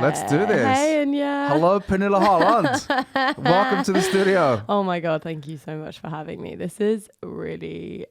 Let's do this. Hey, Inia. Hello, Pernille Haaland. Welcome to the studio. Oh my God, thank you so much for having me. This is really,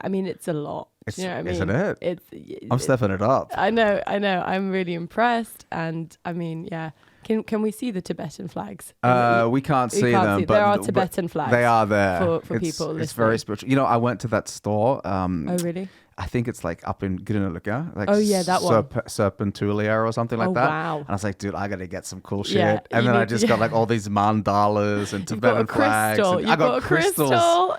I mean, it's a lot. You know what I mean? Isn't it? I'm stepping it up. I know. I'm really impressed. And I mean, yeah. Can we see the Tibetan flags? We can't see them. But there are Tibetan flags. They are there. For people listening. It's very spiritual. You know, I went to that store. Oh, really? I think it's like up in Grünerløkka. Like that one. Serpentulia or something like that. Wow. And I was like, dude, I got to get some cool shit. Yeah, and then I just got like all these mandalas and Tibetan flags. I got crystals.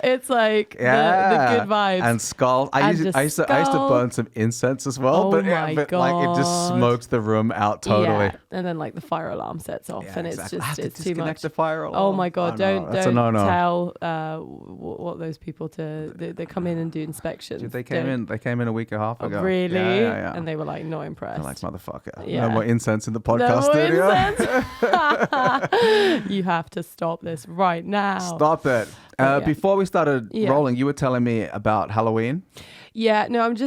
It's like the good vibes. And skulls. I used to burn some incense as well. Oh but my God. Like it just smoked the room out totally. Yeah. And then like the fire alarm sets off and exactly. it's just it's too disconnect much. The fire alarm. Oh my God, don't no. tell what those people they come in and do inspections. Dude, they came in a week and a half ago. Oh, really? Yeah. And they were like not impressed. They're like, motherfucker. Yeah. No more incense in the podcast studio. You have to stop this right now. Stop it. Before we started rolling, you were telling me about Halloween. Yeah, no, I was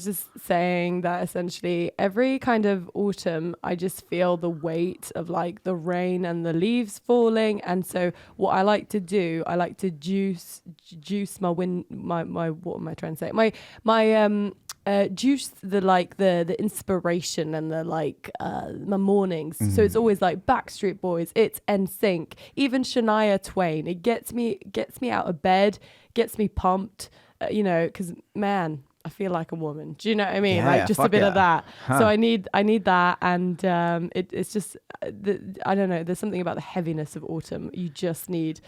just saying that essentially every kind of autumn, I just feel the weight of like the rain and the leaves falling. And so what I like to do, I like to juice my what am I trying to say? My juice the inspiration and the like my mornings. Mm-hmm. So it's always like Backstreet Boys, it's NSYNC, even Shania Twain. It gets me out of bed, gets me pumped. You know, because man, I feel like a woman. Do you know what I mean? Yeah, like just a bit of that. Huh. So I need that, and it's just I don't know. There's something about the heaviness of autumn. You just need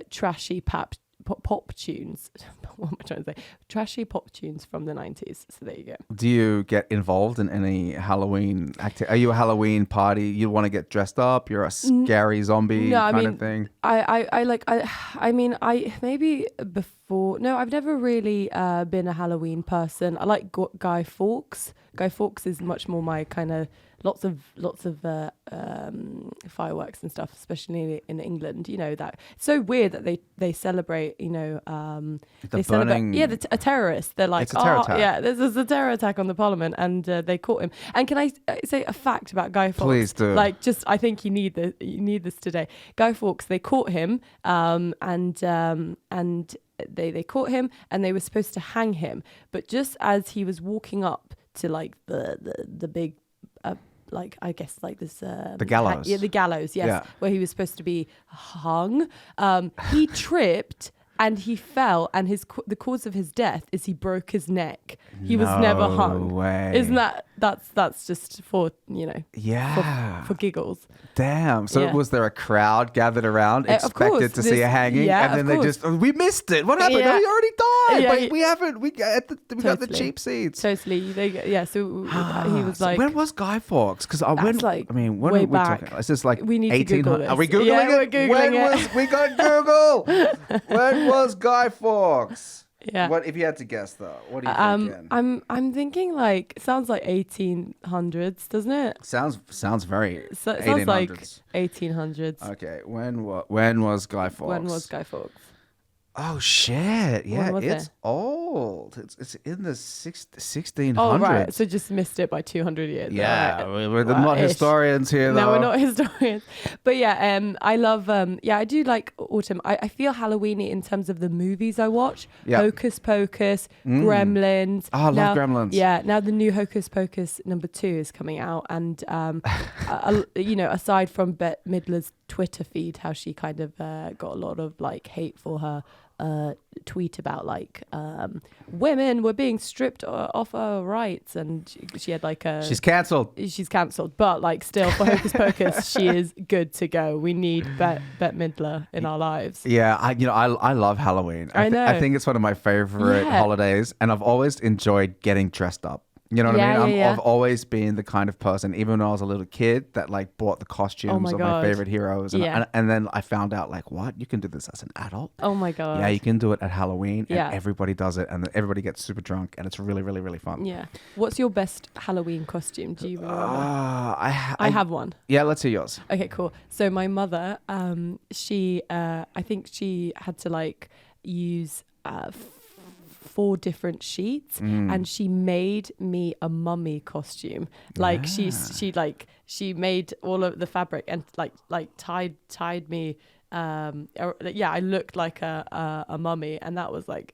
trashy pop tunes. What am I trying to say? Trashy pop tunes from the 90s. So there you go. Do you get involved in any Halloween activity? Are you a Halloween party? You want to get dressed up? You're a scary zombie of thing? I mean, maybe before. No, I've never really been a Halloween person. I like Guy Fawkes. Guy Fawkes is much more my kind of lots of fireworks and stuff, especially in England. You know that it's so weird that they celebrate. You know, they burning, celebrate. A terrorist. They're like, it's a terror attack. Yeah, there's a terror attack on the Parliament, and they caught him. And can I say a fact about Guy Fawkes? Please do. Like, just I think you need this today. Guy Fawkes. They caught him, and they caught him, and they were supposed to hang him, but just as he was walking up to like the big like I guess like this the gallows. The gallows, yes, where he was supposed to be hung. He tripped and he fell, and the cause of his death is he broke his neck. He was never hung. Way. Isn't that's just for, you know, for giggles. Damn. So was there a crowd gathered around expected to see a hanging? Yeah, and then they just, we missed it. What happened? Yeah. Oh, he already died. Yeah, but we haven't. We got the cheap seats. Totally. So he was like. When was Guy Fawkes? Because when way are we back. talking? Is this like we need 1800? to Google this. Are we Googling it? We're Googling it. We got Google. When was Guy Fawkes? Yeah. What if you had to guess though? What are you thinking? I'm thinking like sounds like 1800s, doesn't it? Sounds very. So it sounds like 1800s. Okay. When was Guy Fawkes? When was Guy Fawkes? Oh shit! Yeah, it's old. It's in the 1600s. Oh right, so just missed it by 200 years. Yeah, right. We're not historians here, though. No, we're not historians. But yeah, I love. I do like autumn. I feel Halloweeny in terms of the movies I watch. Yeah. Hocus Pocus, Gremlins. Oh, I love Gremlins. Yeah, now the new Hocus Pocus #2 is coming out, and you know, aside from Bette Midler's Twitter feed, how she kind of got a lot of like hate for her tweet about like women were being stripped of her rights, and she had like a she's cancelled, but like still for Hocus Pocus she is good to go. We need Bette Midler in our lives. Yeah, I love Halloween. I think it's one of my favorite holidays, and I've always enjoyed getting dressed up. You know what I mean? I've always been the kind of person, even when I was a little kid, that like bought the costumes of my favorite heroes. And then I found out like, what? You can do this as an adult? Oh my God. Yeah, you can do it at Halloween and everybody does it and everybody gets super drunk and it's really, really, really fun. Yeah. What's your best Halloween costume? Do you remember? I have one. Yeah, let's hear yours. Okay, cool. So my mother, I think she had to like use 4 different sheets, and she made me a mummy costume. Like she made all of the fabric and like tied me. I looked like a mummy, and that was like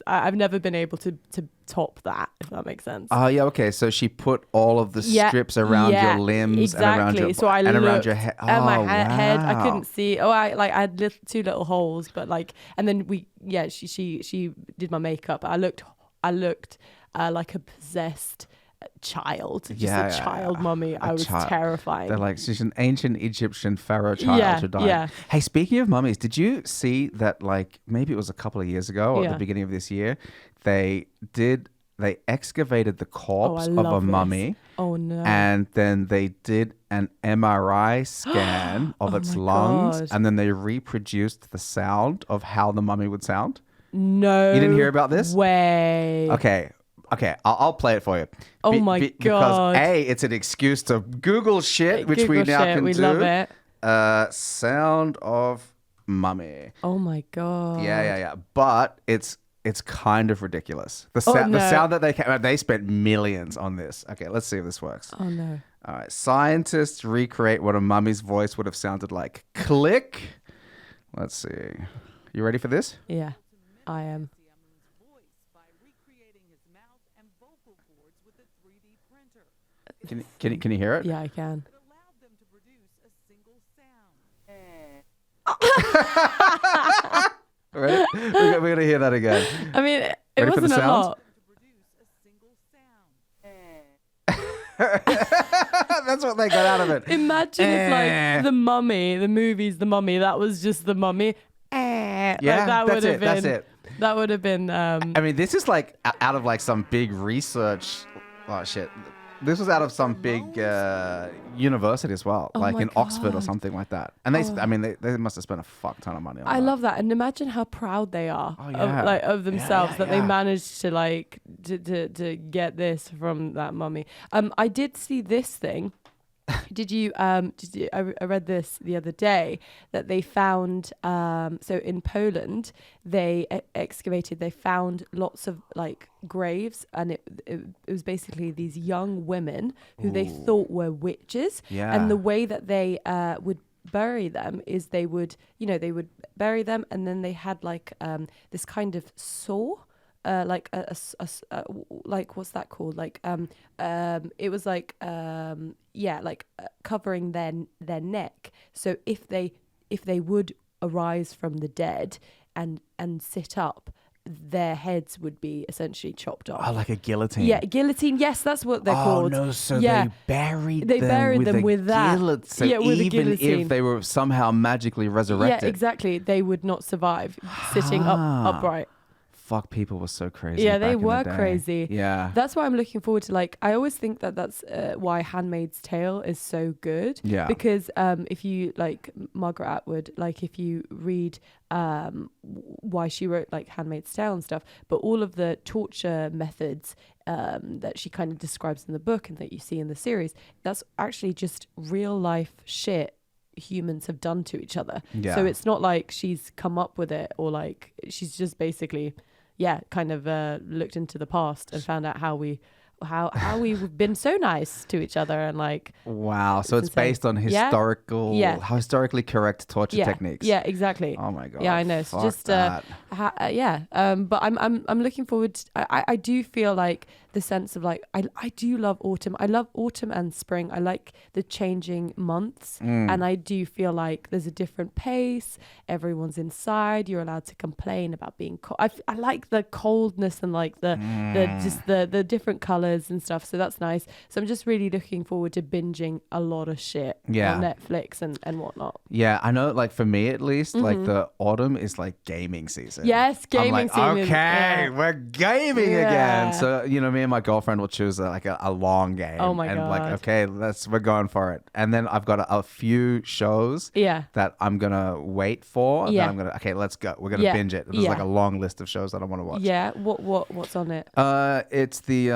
I've never been able to top that, if that makes sense. Oh yeah, okay. So she put all of the strips around your limbs and around your around your head. And my head, I couldn't see. I had 2 little holes, but and then she did my makeup. I looked like a possessed child, a child mummy. I was terrifying. They're like, she's an ancient Egyptian pharaoh child who died. Yeah. Hey, speaking of mummies, did you see that, like, maybe it was a couple of years ago or at the beginning of this year, they excavated the corpse of a mummy. Oh no. And then they did an MRI scan of its lungs, and then they reproduced the sound of how the mummy would sound. No. You didn't hear about this? Way. Okay, I'll play it for you. Oh my God. Because it's an excuse to Google shit, which we now can do. We love it. Sound of mummy. Oh my God. Yeah. But it's kind of ridiculous. The sound that they spent millions on this. Okay, let's see if this works. Oh no. All right, scientists recreate what a mummy's voice would have sounded like. Click. Let's see. You ready for this? Yeah, I am. Can you hear it? Yeah, I can. Ready? We're going to hear that again. I mean, it wasn't a lot. That's what they got out of it. Imagine if, like, The Mummy, the movie's The Mummy, that was just The Mummy. Yeah, that's it. That would have been... I mean, this is like out of like some big research... Oh, shit. This was out of some big university as well, like in Oxford or something like that. And they must have spent a fuck ton of money on that. I love that. And imagine how proud they are of themselves that they managed to like to get this from that mummy. I did see this thing. I read this the other day that they found so in Poland they found lots of like graves, and it was basically these young women who they thought were witches, and the way that they would bury them is they would bury them, and then they had like this kind of saw, like a like what's that called, like it was like covering their neck, so if they would arise from the dead and sit up, their heads would be essentially chopped off. Oh, like a guillotine. Yeah, guillotine. Yes, that's what they're called. Oh no, so they buried them with that. So with a even guillotine. if they were somehow magically resurrected. Yeah, exactly. They would not survive sitting upright. Fuck, people were so crazy. Yeah, they back in were the day. crazy. Yeah. That's why I'm looking forward to, like, I always think that's why Handmaid's Tale is so good. Yeah. Because if you, like, Margaret Atwood, like, if you read why she wrote, like, Handmaid's Tale and stuff, but all of the torture methods that she kind of describes in the book and that you see in the series, that's actually just real life shit humans have done to each other. Yeah. So it's not like she's come up with it, or like she's just basically kind of looked into the past and found out how we've been so nice to each other, and like, wow. So it's based on historically correct torture techniques. Yeah, exactly. Oh my God. Yeah, I know. So just but I'm looking forward to, I do feel like the sense of like, I do love autumn. I love autumn and spring. I like the changing months, and I do feel like there's a different pace. Everyone's inside. You're allowed to complain about being cold. I like the coldness and like the different colors and stuff. So that's nice. So I'm just really looking forward to binging a lot of shit on Netflix and whatnot. Yeah, I know. Like for me at least, like the autumn is like gaming season. Yes, gaming season. Okay, we're gaming again. So me and my girlfriend will choose a long game. Oh my God. And like, okay, we're going for it. And then I've got a few shows that I'm gonna wait for. Yeah. Then I'm gonna let's go. We're gonna binge it. There's like a long list of shows that I want to watch. Yeah. What's on it? It's the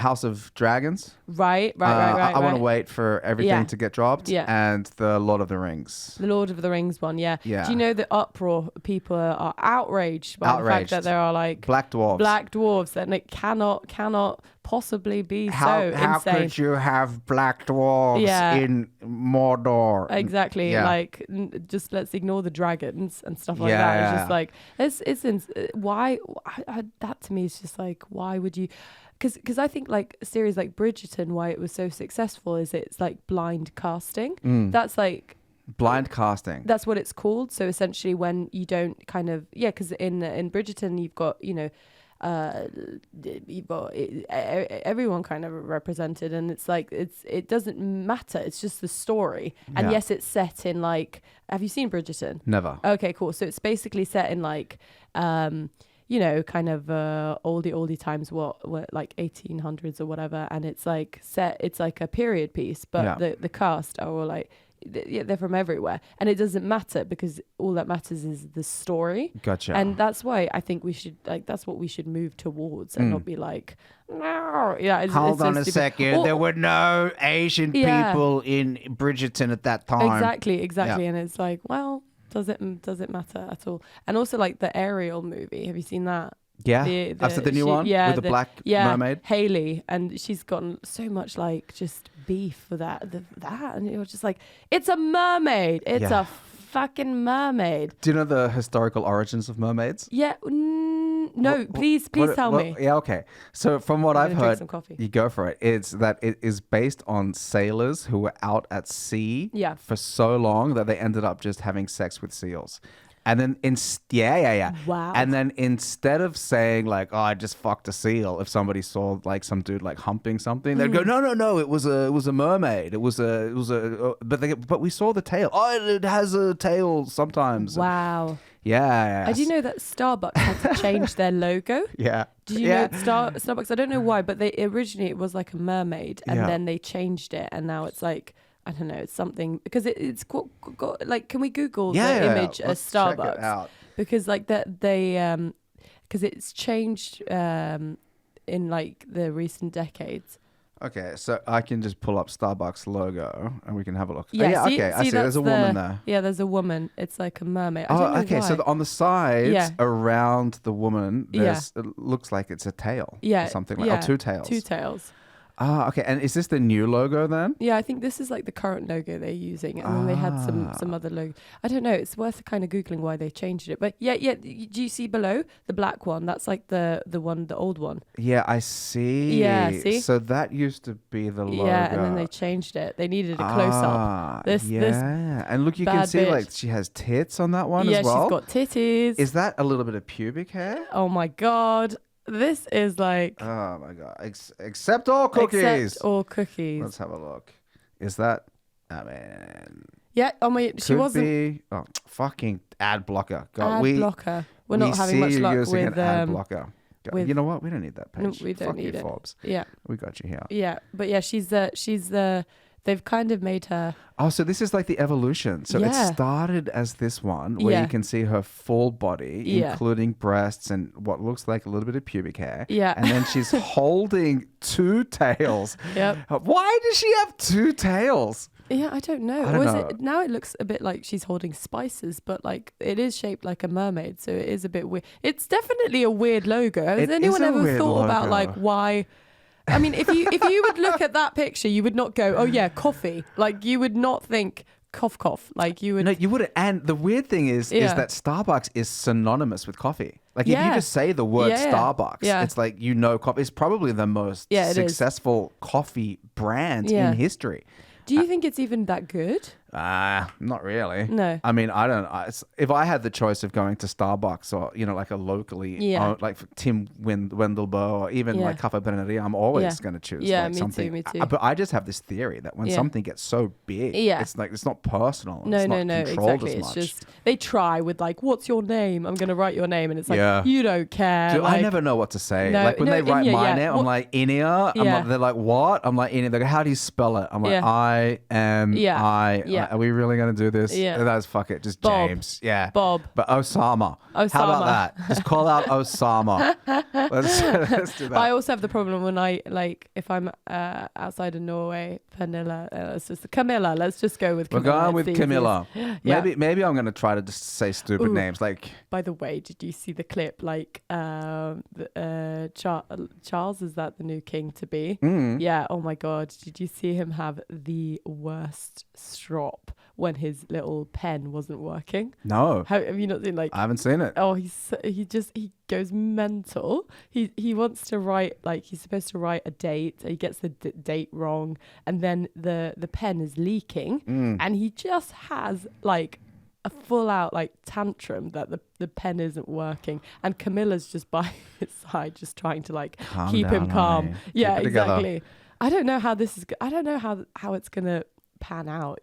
House of Dragons. Right. I want to wait for everything to get dropped. Yeah. And the Lord of the Rings. The Lord of the Rings one, yeah. Do you know the uproar? People are outraged by the fact that there are like black dwarves, and it cannot possibly be how insane. Could you have black dwarves in Mordor? Exactly. Like just let's ignore the dragons and stuff like that. It's just like why that to me is just like, why would you? Because I think like a series like Bridgerton, why it was so successful is it's like blind casting. That's like blind casting. That's what it's called. So essentially, when you don't kind of because in Bridgerton you've got you've got everyone kind of represented, and it's like it doesn't matter. It's just the story, and yes, it's set in like. Have you seen Bridgerton? Never. Okay, cool. So it's basically set in like. Kind of oldie times, what like 1800s or whatever, and it's like it's like a period piece, but the cast are all like they're from everywhere, and it doesn't matter because all that matters is the story. Gotcha. And that's why I think we should that's what we should move towards, and not be like, no, hold on a second, there were no Asian people in Bridgerton at that time. Exactly, and it's like, well, does it matter at all? And also like the Ariel movie, have you seen that? Yeah, I've seen the new one with the black mermaid. Hailey, and she's gotten so much like just beef for that, and you're just like, it's a mermaid, it's a fucking mermaid. Do you know the historical origins of mermaids? Yeah, no, please tell me. Yeah, okay. So from what I've heard, you go for it. It's that it is based on sailors who were out at sea for so long that they ended up just having sex with seals. And then, Wow. And then instead of saying like, "Oh, I just fucked a seal," if somebody saw like some dude like humping something, they'd go, "No, it was a mermaid. It was a but we saw the tail. Oh, it has a tail sometimes." Wow. Yeah. I do know that Starbucks had to change their logo. Yeah. Did you know Starbucks? I don't know why, but originally it was like a mermaid, and then they changed it, and now it's like. I don't know, it's something because it's got like, can we Google the image of Starbucks? Check it out. Because like that they because it's changed in like the recent decades. Okay, so I can just pull up Starbucks logo and we can have a look. Yeah, okay, I see. There's a woman there. Yeah, there's a woman. It's like a mermaid. Okay, so on the sides around the woman, it looks like it's a tail. Yeah, or something like or two tails. Two tails. Okay. And is this the new logo then? Yeah, I think this is like the current logo they're using. And then they had some other logo. I don't know. It's worth kind of Googling why they changed it. But yeah. Do you see below the black one? That's like the old one. Yeah, I see. Yeah, see? So that used to be the logo. Yeah, and then they changed it. They needed a close up. This and look, you can see bitch. Like she has tits on that one as well. Yeah, she's got titties. Is that a little bit of pubic hair? Oh my God. This is like... Oh my God. Except all cookies. Except all cookies. Let's have a look. Is that... I mean... Yeah. Oh my... She wasn't... Be, fucking ad blocker. God, ad blocker. We're not having much luck with... an ad blocker. God, you know what? We don't need that page. No, we don't need it. Forbes. Yeah. We got you here. Yeah. But yeah, she's the... They've kind of made her... Oh, so this is like the evolution. So it started as this one where you can see her full body, including breasts and what looks like a little bit of pubic hair. Yeah. And then she's holding two tails. Yep. Why does she have two tails? Yeah, I don't know. Now it looks a bit like she's holding spices, but like it is shaped like a mermaid, so it is a bit weird. It's definitely a weird logo. Has anyone ever thought about like why... I mean, if you would look at that picture, you would not go, "Oh yeah, coffee." Like you would not think cough. Like you would. No, you wouldn't. And the weird thing is that Starbucks is synonymous with coffee. Like if you just say the word Starbucks, it's like coffee. It's probably the most successful coffee brand in history. Do you think it's even that good? Not really. No. I mean, I don't. If I had the choice of going to Starbucks or like a locally, like Tim Wendelbo or even like Caffè Benedetti, I'm always going to choose like something. Me too. But I just have this theory that when something gets so big, it's like it's not personal. No, it's not controlled exactly. as much. It's just they try with like, "What's your name?" I'm going to write your name, and it's like you don't care. Dude, I never know what to say. Like when they write my name, I'm like Inia. They're like, "What?" I'm like Inia. They go, "How do you spell it?" I'm like I-M-I. Are we really going to do this? Yeah. That's fuck it. Just Bob. James. Yeah. Bob. But Osama. How about that? Just call out Osama. Let's do that. But I also have the problem when if I'm outside of Norway, Pernille, Camilla. Let's just go with Camilla. We're going with Camilla. Yeah. Maybe I'm going to try to just say stupid names. Like, by the way, did you see the clip? Charles, is that the new king to be? Yeah. Oh my God. Did you see him have the worst strop when his little pen wasn't working? No. Have you not seen I haven't seen it. Oh, he goes mental. He wants to write, he's supposed to write a date. He gets the date wrong, and then the pen is leaking, and he just has a full out tantrum that the pen isn't working, and Camilla's just by his side just trying to keep him calm. Yeah, exactly. I don't know how I don't know how it's gonna pan out,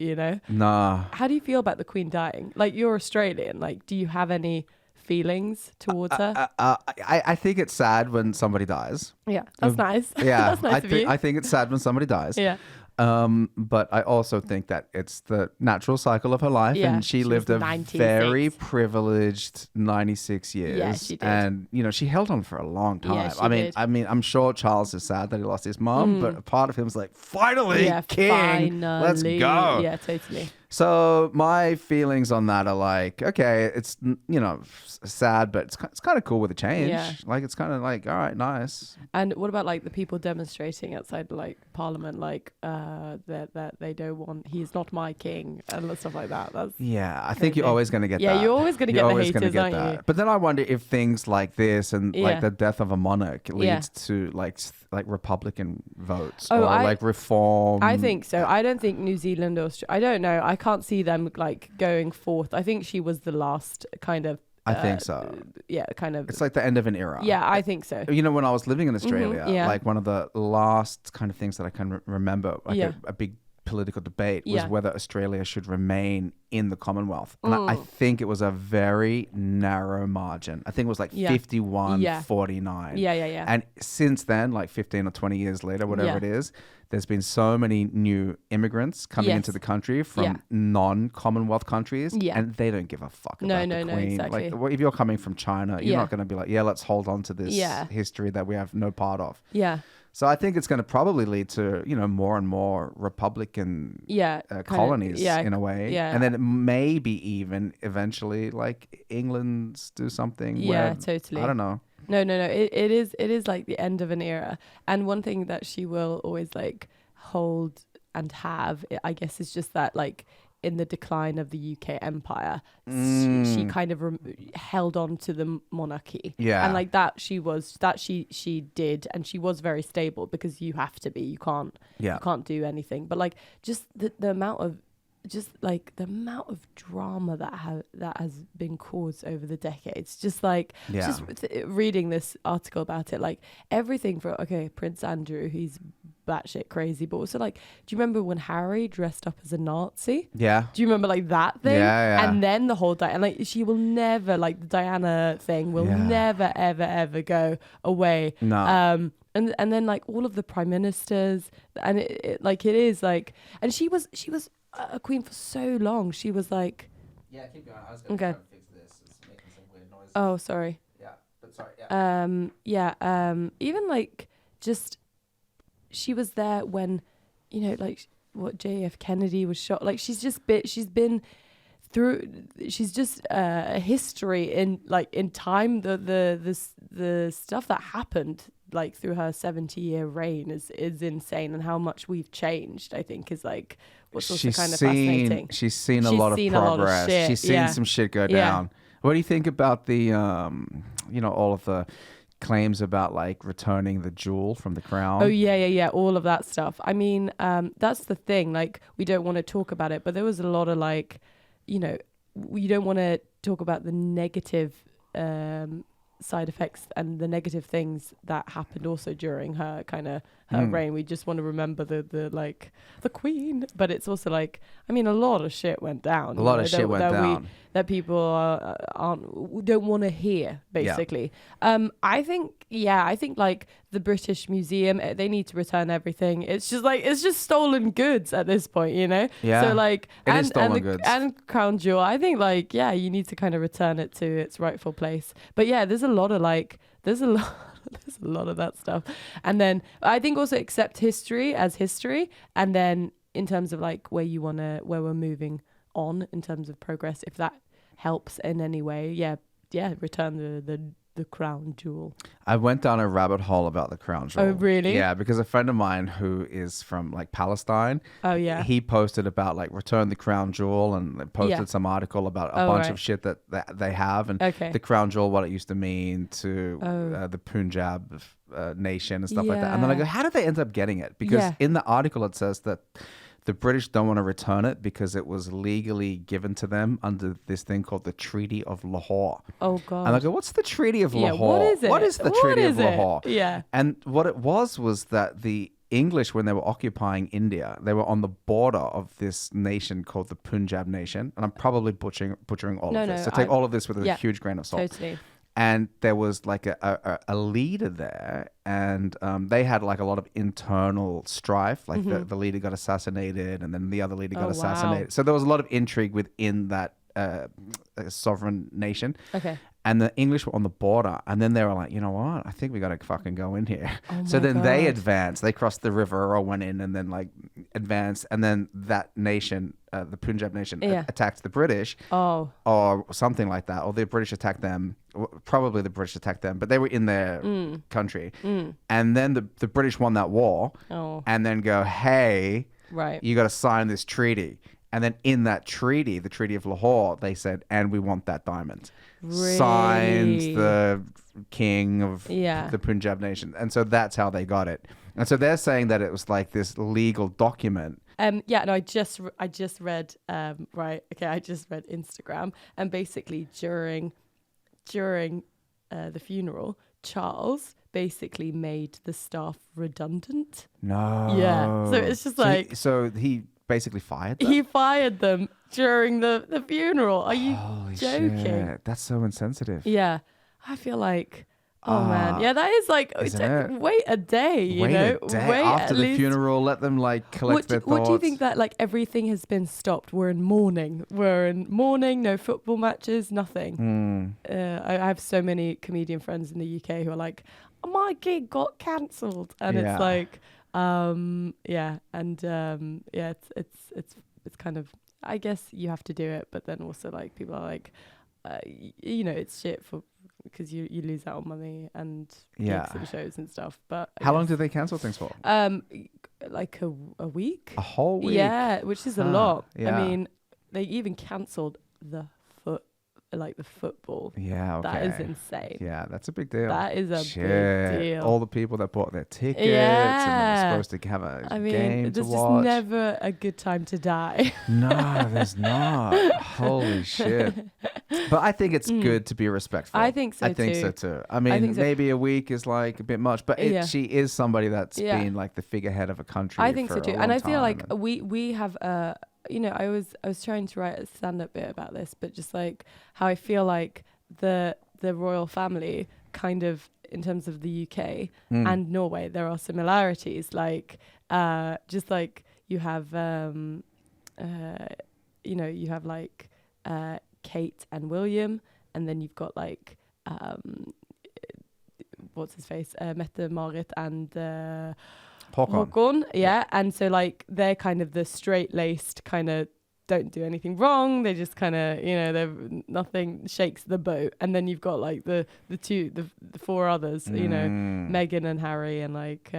Nah. How do you feel about the Queen dying? You're Australian, do you have any feelings towards her? I think it's sad when somebody dies. Yeah, that's nice. Yeah, that's nice of you. I think it's sad when somebody dies. Yeah. But I also think that it's the natural cycle of her life, and she lived a 96. very privileged 96 years. Yeah, she did. And she held on for a long time. Yeah, she did. I'm sure Charles is sad that he lost his mum, but a part of him's finally, king, let's go. Yeah, totally. So my feelings on that are okay, it's sad, but it's kind of cool with a change. Yeah. It's kind of all right, nice. And what about the people demonstrating outside Parliament, that they don't want, he's not my king and stuff like that? That's I think you're always going to get that. Yeah, you're always going to get the haters, aren't you? But then I wonder if things like this and the death of a monarch leads to Republican votes or reform. I think so. I don't think New Zealand or I don't know. I can't see them going forth. I think she was the last kind of. I think so. Yeah, kind of. It's the end of an era. Yeah, I think so. When I was living in Australia, one of the last kind of things that I can remember, a big political debate was whether Australia should remain in the Commonwealth. And I think it was a very narrow margin. I think it was 51-49. Yeah. And since then, 15 or 20 years later, whatever it is, there's been so many new immigrants coming into the country from non-Commonwealth countries, and they don't give a fuck about the Queen. No, exactly. If you're coming from China, you're not going to be let's hold on to this history that we have no part of. Yeah. So I think it's going to probably lead to, more and more Republican colonies in a way. Yeah. And then maybe even eventually England's do something. Yeah, totally. I don't know. No. It is the end of an era. And one thing that she will always hold and have, I guess, is just that in the decline of the UK empire, she kind of held on to the monarchy. Yeah. And she did, and she was very stable because you have to be, you can't do anything. But just the amount of the amount of drama that has been caused over the decades, just reading this article about it, everything for Prince Andrew, he's batshit crazy, but also do you remember when Harry dressed up as a Nazi? Yeah. Do you remember that thing? Yeah. And then the whole and she will never the Diana thing will never ever go away. No. And then all of the prime ministers, and it is and she was a queen for so long. She was yeah, keep going. I was going to try and fix this. It's making some weird noises. Oh, sorry. Yeah, but sorry. Yeah. Even just she was there when what JF Kennedy was shot. She's been through. She's just a history in time. The stuff that happened through her 70-year reign is insane, and how much we've changed, I think, is what's also kind of fascinating. She's seen a lot of progress. She's seen some shit go down. What do you think about the all of the claims about returning the jewel from the crown? Oh yeah, all of that stuff. I mean, that's the thing, we don't want to talk about it, but there was a lot of we don't want to talk about the negative side effects and the negative things that happened also during her reign. We just want to remember the queen, but it's also a lot of shit went down. A lot of shit went down that people don't want to hear, basically. I think the British Museum. They need to return everything. It's just stolen goods at this point, you know? Yeah. So like, it is stolen goods. And Crown Jewel, I think like, yeah, you need to kind of return it to its rightful place. But yeah, there's a lot of that stuff. And then I think also accept history as history. And then in terms of like where we're moving on in terms of progress, if that helps in any way, return the crown jewel. I went down a rabbit hole about the crown jewel. Oh, really? Yeah, because a friend of mine who is from like Palestine, he posted about like return the crown jewel, and posted some article about a bunch of shit that they have, and the crown jewel, what it used to mean to the Punjab nation and stuff like that. And then I go, how did they end up getting it? Because in the article it says that the British don't want to return it because it was legally given to them under this thing called the Treaty of Lahore. Oh, God. And I go, what's the Treaty of Lahore? What is it? What is the Treaty of Lahore? Yeah. And what it was that the English, when they were occupying India, they were on the border of this nation called the Punjab nation. And I'm probably butchering all of this. So take all of this with a huge grain of salt. Totally. And there was like a leader there, and they had like a lot of internal strife. Like the leader got assassinated, and then the other leader got assassinated. Wow. So there was a lot of intrigue within that sovereign nation. Okay. And the English were on the border, and then they were like, you know what? I think we got to fucking go in here. So then they advanced. They crossed the river or went in and then like advanced. And then that nation, the Punjab nation, attacked the British or something like that. Or the British attacked them. Probably the British attacked them, but they were in their country. And then the British won that war and then go, hey, you got to sign this treaty. And then in that treaty, the Treaty of Lahore, they said, and we want that diamond. Really? Signs the king of the Punjab nation. And so that's how they got it. And so they're saying that it was like this legal document. I just read, I just read Instagram. And basically during the funeral, Charles basically made the staff redundant. No. Yeah. So it's just so he basically fired them? He fired them during the funeral. Are you joking? Shit. That's so insensitive. Yeah. I feel like, man. Yeah, that is like, wait a day, you know? Wait after the funeral, let them like collect their thoughts. What do you think that like everything has been stopped? We're in mourning, no football matches, nothing. I have so many comedian friends in the UK who are like, my gig got cancelled. And it's like, it's kind of, I guess you have to do it, but then also like people are like, it's shit because you lose out on money and gigs and shows and stuff. But how long do they cancel things for? Like a week. A whole week. Yeah, which is a lot. Yeah. I mean, they even cancelled the football. Yeah, okay. That is insane. Yeah, that's a big deal. That is a big deal. All the people that bought their tickets and were supposed to have a game to watch. There's just never a good time to die. No, there's not. Holy shit. But I think it's good to be respectful. I think so too. I mean, maybe a week is like a bit much, but she is somebody that's been like the figurehead of a country. I think so too. And I feel like and we have I was trying to write a stand-up bit about this, but just like how I feel like the royal family kind of in terms of the UK and Norway, there are similarities. Like just like you have you have like Kate and William, and then you've got like what's his face, Mette-Marit and Håkon. Yeah. And so like they're kind of the straight-laced kind of don't do anything wrong. They just kind of, nothing shakes the boat. And then you've got like the four others, Meghan and Harry and like,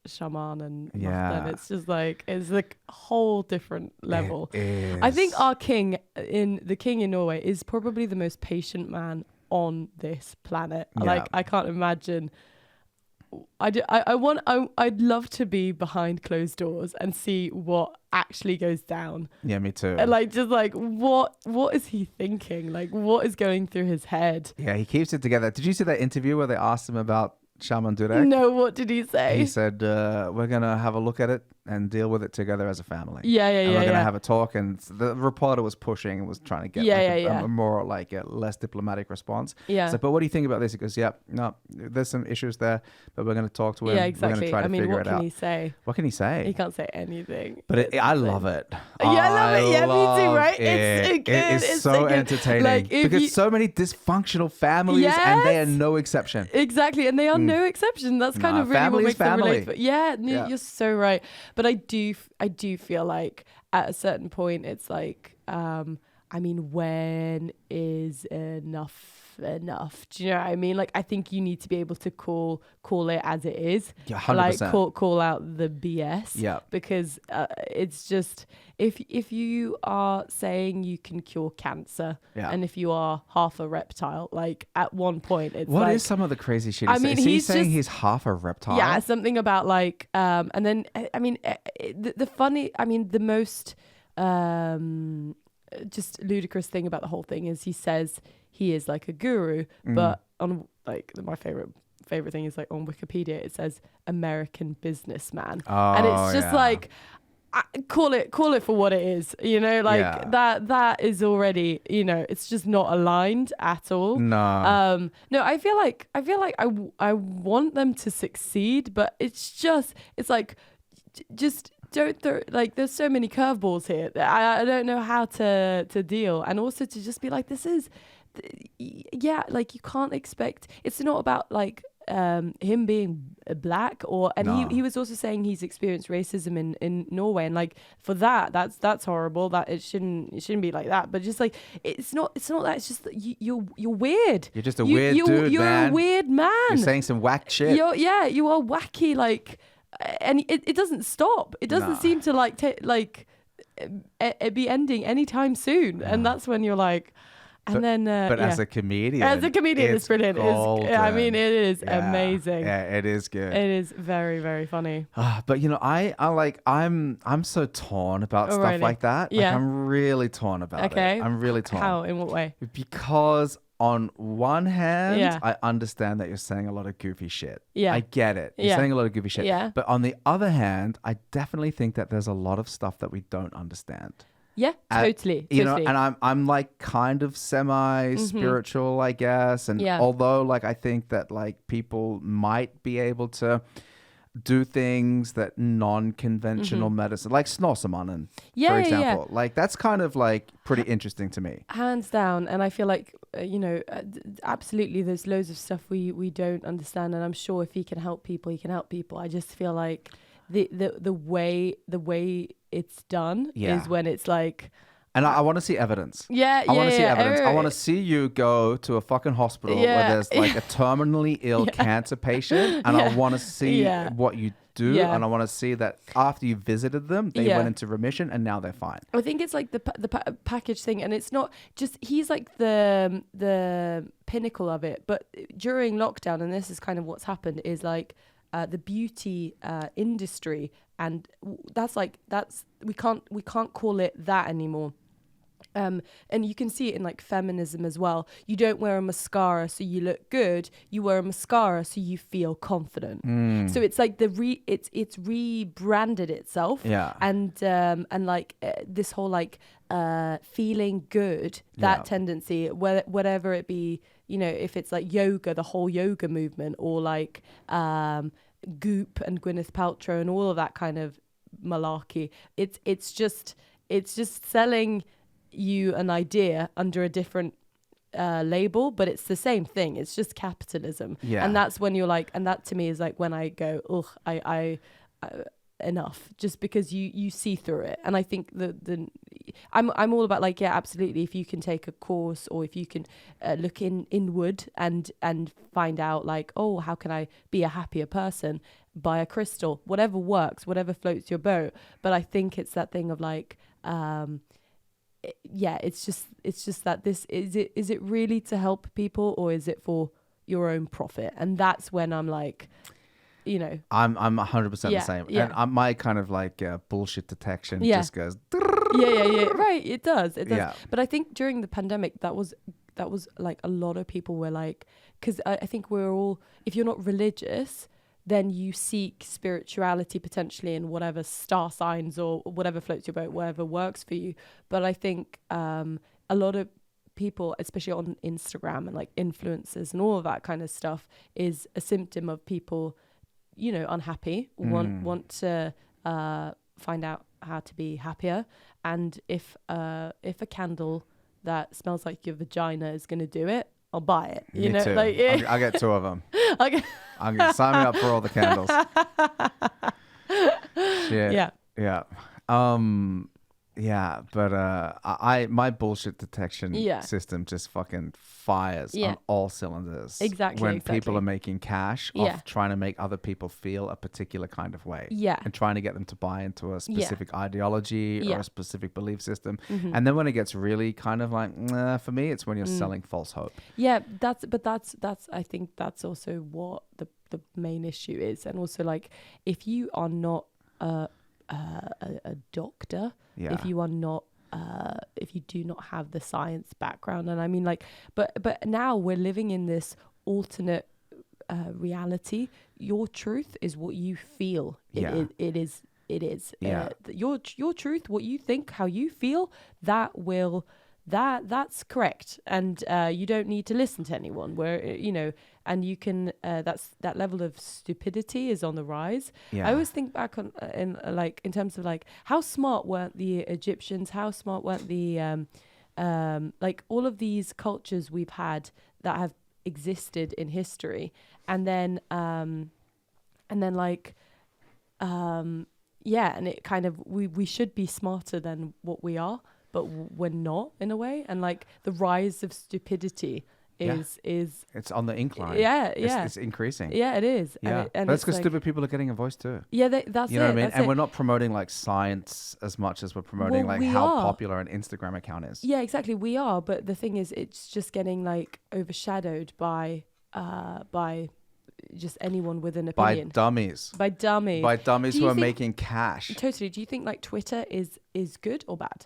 Shaman and Martha. It's just like, it's like a whole different level. I think our king in Norway is probably the most patient man on this planet. Yeah. Like I can't imagine. I'd love to be behind closed doors and see what actually goes down. Yeah, me too. And like, just like, what is he thinking? Like, what is going through his head? Yeah, he keeps it together. Did you see that interview where they asked him about Shaman Durek? No, what did he say? He said, we're going to have a look at it and deal with it together as a family. Yeah. And we're going to have a talk. And the reporter was pushing and was trying to get a more like a less diplomatic response. Yeah. So, but what do you think about this? He goes, no, there's some issues there, but we're going to talk to him. Yeah, exactly. We're going to try to figure it out. What can he say? What can he say? He can't say anything. But I love it. Yeah, I love it. Yeah, me too, right? It's so good. It is so entertaining. Like, because so many dysfunctional families, and they are no exception. Exactly, and they are no exception. That's kind of really what makes them relatable. Yeah, you're so right. But I do feel like at a certain point, it's like, when is enough? Do you know what I mean? Like, I think you need to be able to call it as it is. Yeah, 100%. Like call out the BS. Yeah. Because it's just if you are saying you can cure cancer, and if you are half a reptile, like at one point it's what is some of the crazy shit? He's saying he's half a reptile. Yeah, something about like and then the funny, the most just ludicrous thing about the whole thing is he says he is like a guru, but on like my favorite thing is like on Wikipedia it says American businessman, and it's just like call it for what it is, like that is already, it's just not aligned at all. No, I feel like I want them to succeed, but it's like just don't throw, like there's so many curveballs here that I don't know how to deal, and also to just be like, this is like you can't expect, it's not about like him being black he was also saying he's experienced racism in Norway, and like for that's horrible, that it shouldn't be like that, but just like it's not that, it's just that you're weird, you're just a weird dude, you're man. A weird man, you're saying some whack shit, you are wacky, like, and it doesn't stop, it doesn't seem to like be ending anytime soon, and that's when you're like, and but as a comedian, it's brilliant. It is amazing. Yeah, it is good. It is very, very funny. But I'm so torn about stuff really? like that. Yeah. Like, I'm really torn about it. I'm really torn. How? In what way? Because on one hand, I understand that you're saying a lot of goofy shit. Yeah. I get it. You're saying a lot of goofy shit. Yeah. But on the other hand, I definitely think that there's a lot of stuff that we don't understand. Yeah, totally. And I'm like kind of semi-spiritual, I guess. And although like I think that like people might be able to do things that non-conventional medicine, like snorsemannen, for example. Like that's kind of like pretty interesting to me. Hands down. And I feel like, absolutely there's loads of stuff we don't understand. And I'm sure if he can help people, he can help people. I just feel like the way it's done is when it's like, and I want to see evidence. I want to see evidence. I want to see you go to a fucking hospital where there's like a terminally ill cancer patient, and I want to see what you do, and I want to see that after you visited them, they went into remission and now they're fine. I think it's like the package thing, and it's not just, he's like the pinnacle of it, but during lockdown, and this is kind of what's happened, is like the beauty industry, and that's we can't call it that anymore. And you can see it in like feminism as well. You don't wear a mascara so you look good. You wear a mascara so you feel confident. So it's like it's rebranded itself. Yeah. And like this whole like feeling good, that tendency, whatever it be, if it's like yoga, the whole yoga movement, or like Goop and Gwyneth Paltrow and all of that kind of malarkey. It's just selling you an idea under a different label, but it's the same thing. It's just capitalism. Yeah. And that's when you're like, and that to me is like when I go, ugh, I enough, just because you see through it. And I think I'm all about like, yeah, absolutely, if you can take a course, or if you can look inward and find out like, oh, how can I be a happier person, buy a crystal, whatever works, whatever floats your boat. But I think it's that thing of like it's just that this is it really to help people, or is it for your own profit? And that's when I'm like, I'm 100% the same. And my kind of like bullshit detection just goes right, it does. Yeah. But I think during the pandemic that was like a lot of people were like, because I think we're all, if you're not religious, then you seek spirituality potentially in whatever star signs or whatever floats your boat, whatever works for you. But I think a lot of people, especially on Instagram and like influencers and all of that kind of stuff, is a symptom of people, unhappy, want to find out how to be happier. And if a candle that smells like your vagina is going to do it, I'll buy it. Me too. I'll get 2 of them. Okay. I'm going to sign me up for all the candles. Shit. Yeah. Yeah, but my bullshit detection system just fucking fires on all cylinders. Exactly. When people are making cash off trying to make other people feel a particular kind of way. Yeah. And trying to get them to buy into a specific ideation or a specific belief system. Mm-hmm. And then when it gets really kind of like, for me, it's when you're selling false hope. Yeah, that's I think that's also what the main issue is. And also, like, if you are not a doctor, if you are not if you do not have the science background, and I mean, like, but now we're living in this alternate reality. Your truth is what you feel. It is your truth, what you think, how you feel, that's correct, and you don't need to listen to anyone. And you can that level of stupidity is on the rise. I always think back on in terms of like, how smart weren't the Egyptians, how smart weren't the like all of these cultures we've had that have existed in history, and then it kind of, we should be smarter than what we are, but we're not, in a way. And like the rise of stupidity is it's on the incline. It's increasing. Yeah, it is. Yeah, and that's because stupid people are getting a voice too. Yeah, that's you know what I mean. And we're not promoting like science as much as we're promoting how popular an Instagram account is. Yeah, exactly. We are, but the thing is, it's just getting like overshadowed by just anyone with an opinion. By dummies who are making cash. Totally. Do you think like Twitter is good or bad?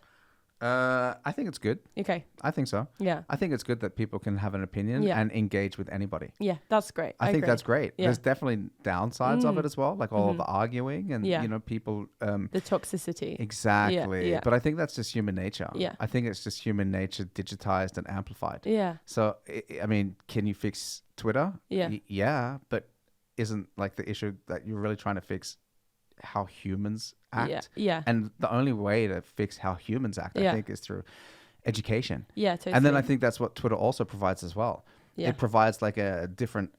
I think it's good. Okay. I think so. Yeah. I think it's good that people can have an opinion and engage with anybody. Yeah, that's great. I think agree. that's great. Yeah. There's definitely downsides of it as well, like all of the arguing and people the toxicity. Exactly. Yeah. But I think that's just human nature. Yeah. I think it's just human nature digitized and amplified. Yeah. So I mean, can you fix Twitter? Yeah. Yeah, but isn't like the issue that you're really trying to fix how humans act? Yeah. And the only way to fix how humans act, I think, is through education. Yeah, totally. And then I think that's what Twitter also provides as well. Yeah. It provides like a different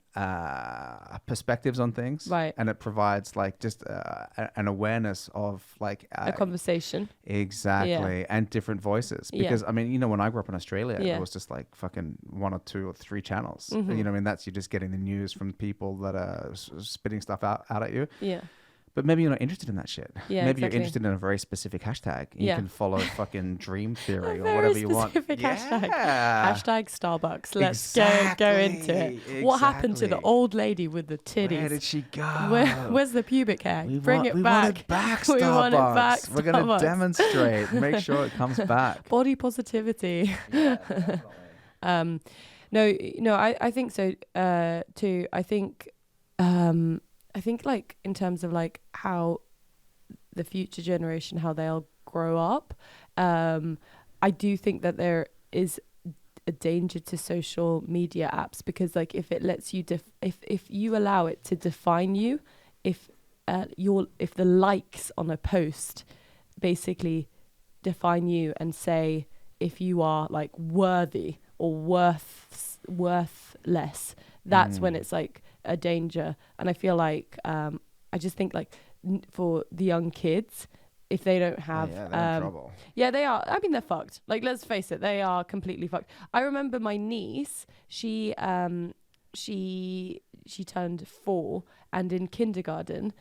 perspectives on things. Right. And it provides like just an awareness of like a conversation. Exactly. Yeah. And different voices. Because I mean, when I grew up in Australia, it was just like fucking 1 or 2 or 3 channels. Mm-hmm. You know what I mean? That's, you're just getting the news from people that are spitting stuff out at you. Yeah. But maybe you're not interested in that shit. Yeah, maybe you're interested in a very specific hashtag. You can follow fucking dream theory or whatever you want. Hashtag. Hashtag Starbucks. Let's go into it. Exactly. What happened to the old lady with the titties? Where did she go? Where's the pubic hair? Bring it back. Want it back, Starbucks. We want it back, Starbucks. We're going to demonstrate. Make sure it comes back. Body positivity. Yeah, No, I think so too. I think like in terms of like how the future generation, how they'll grow up, I do think that there is a danger to social media apps, because like if it lets you if you allow it to define you, if the likes on a post basically define you and say if you are like worthy or worthless, that's when it's like a danger. And I feel like I just think like for the young kids, if they don't have they're in trouble. Yeah, they are. I mean, they're fucked. Like, let's face it, they are completely fucked. I remember my niece, she turned 4, and in the kindergarten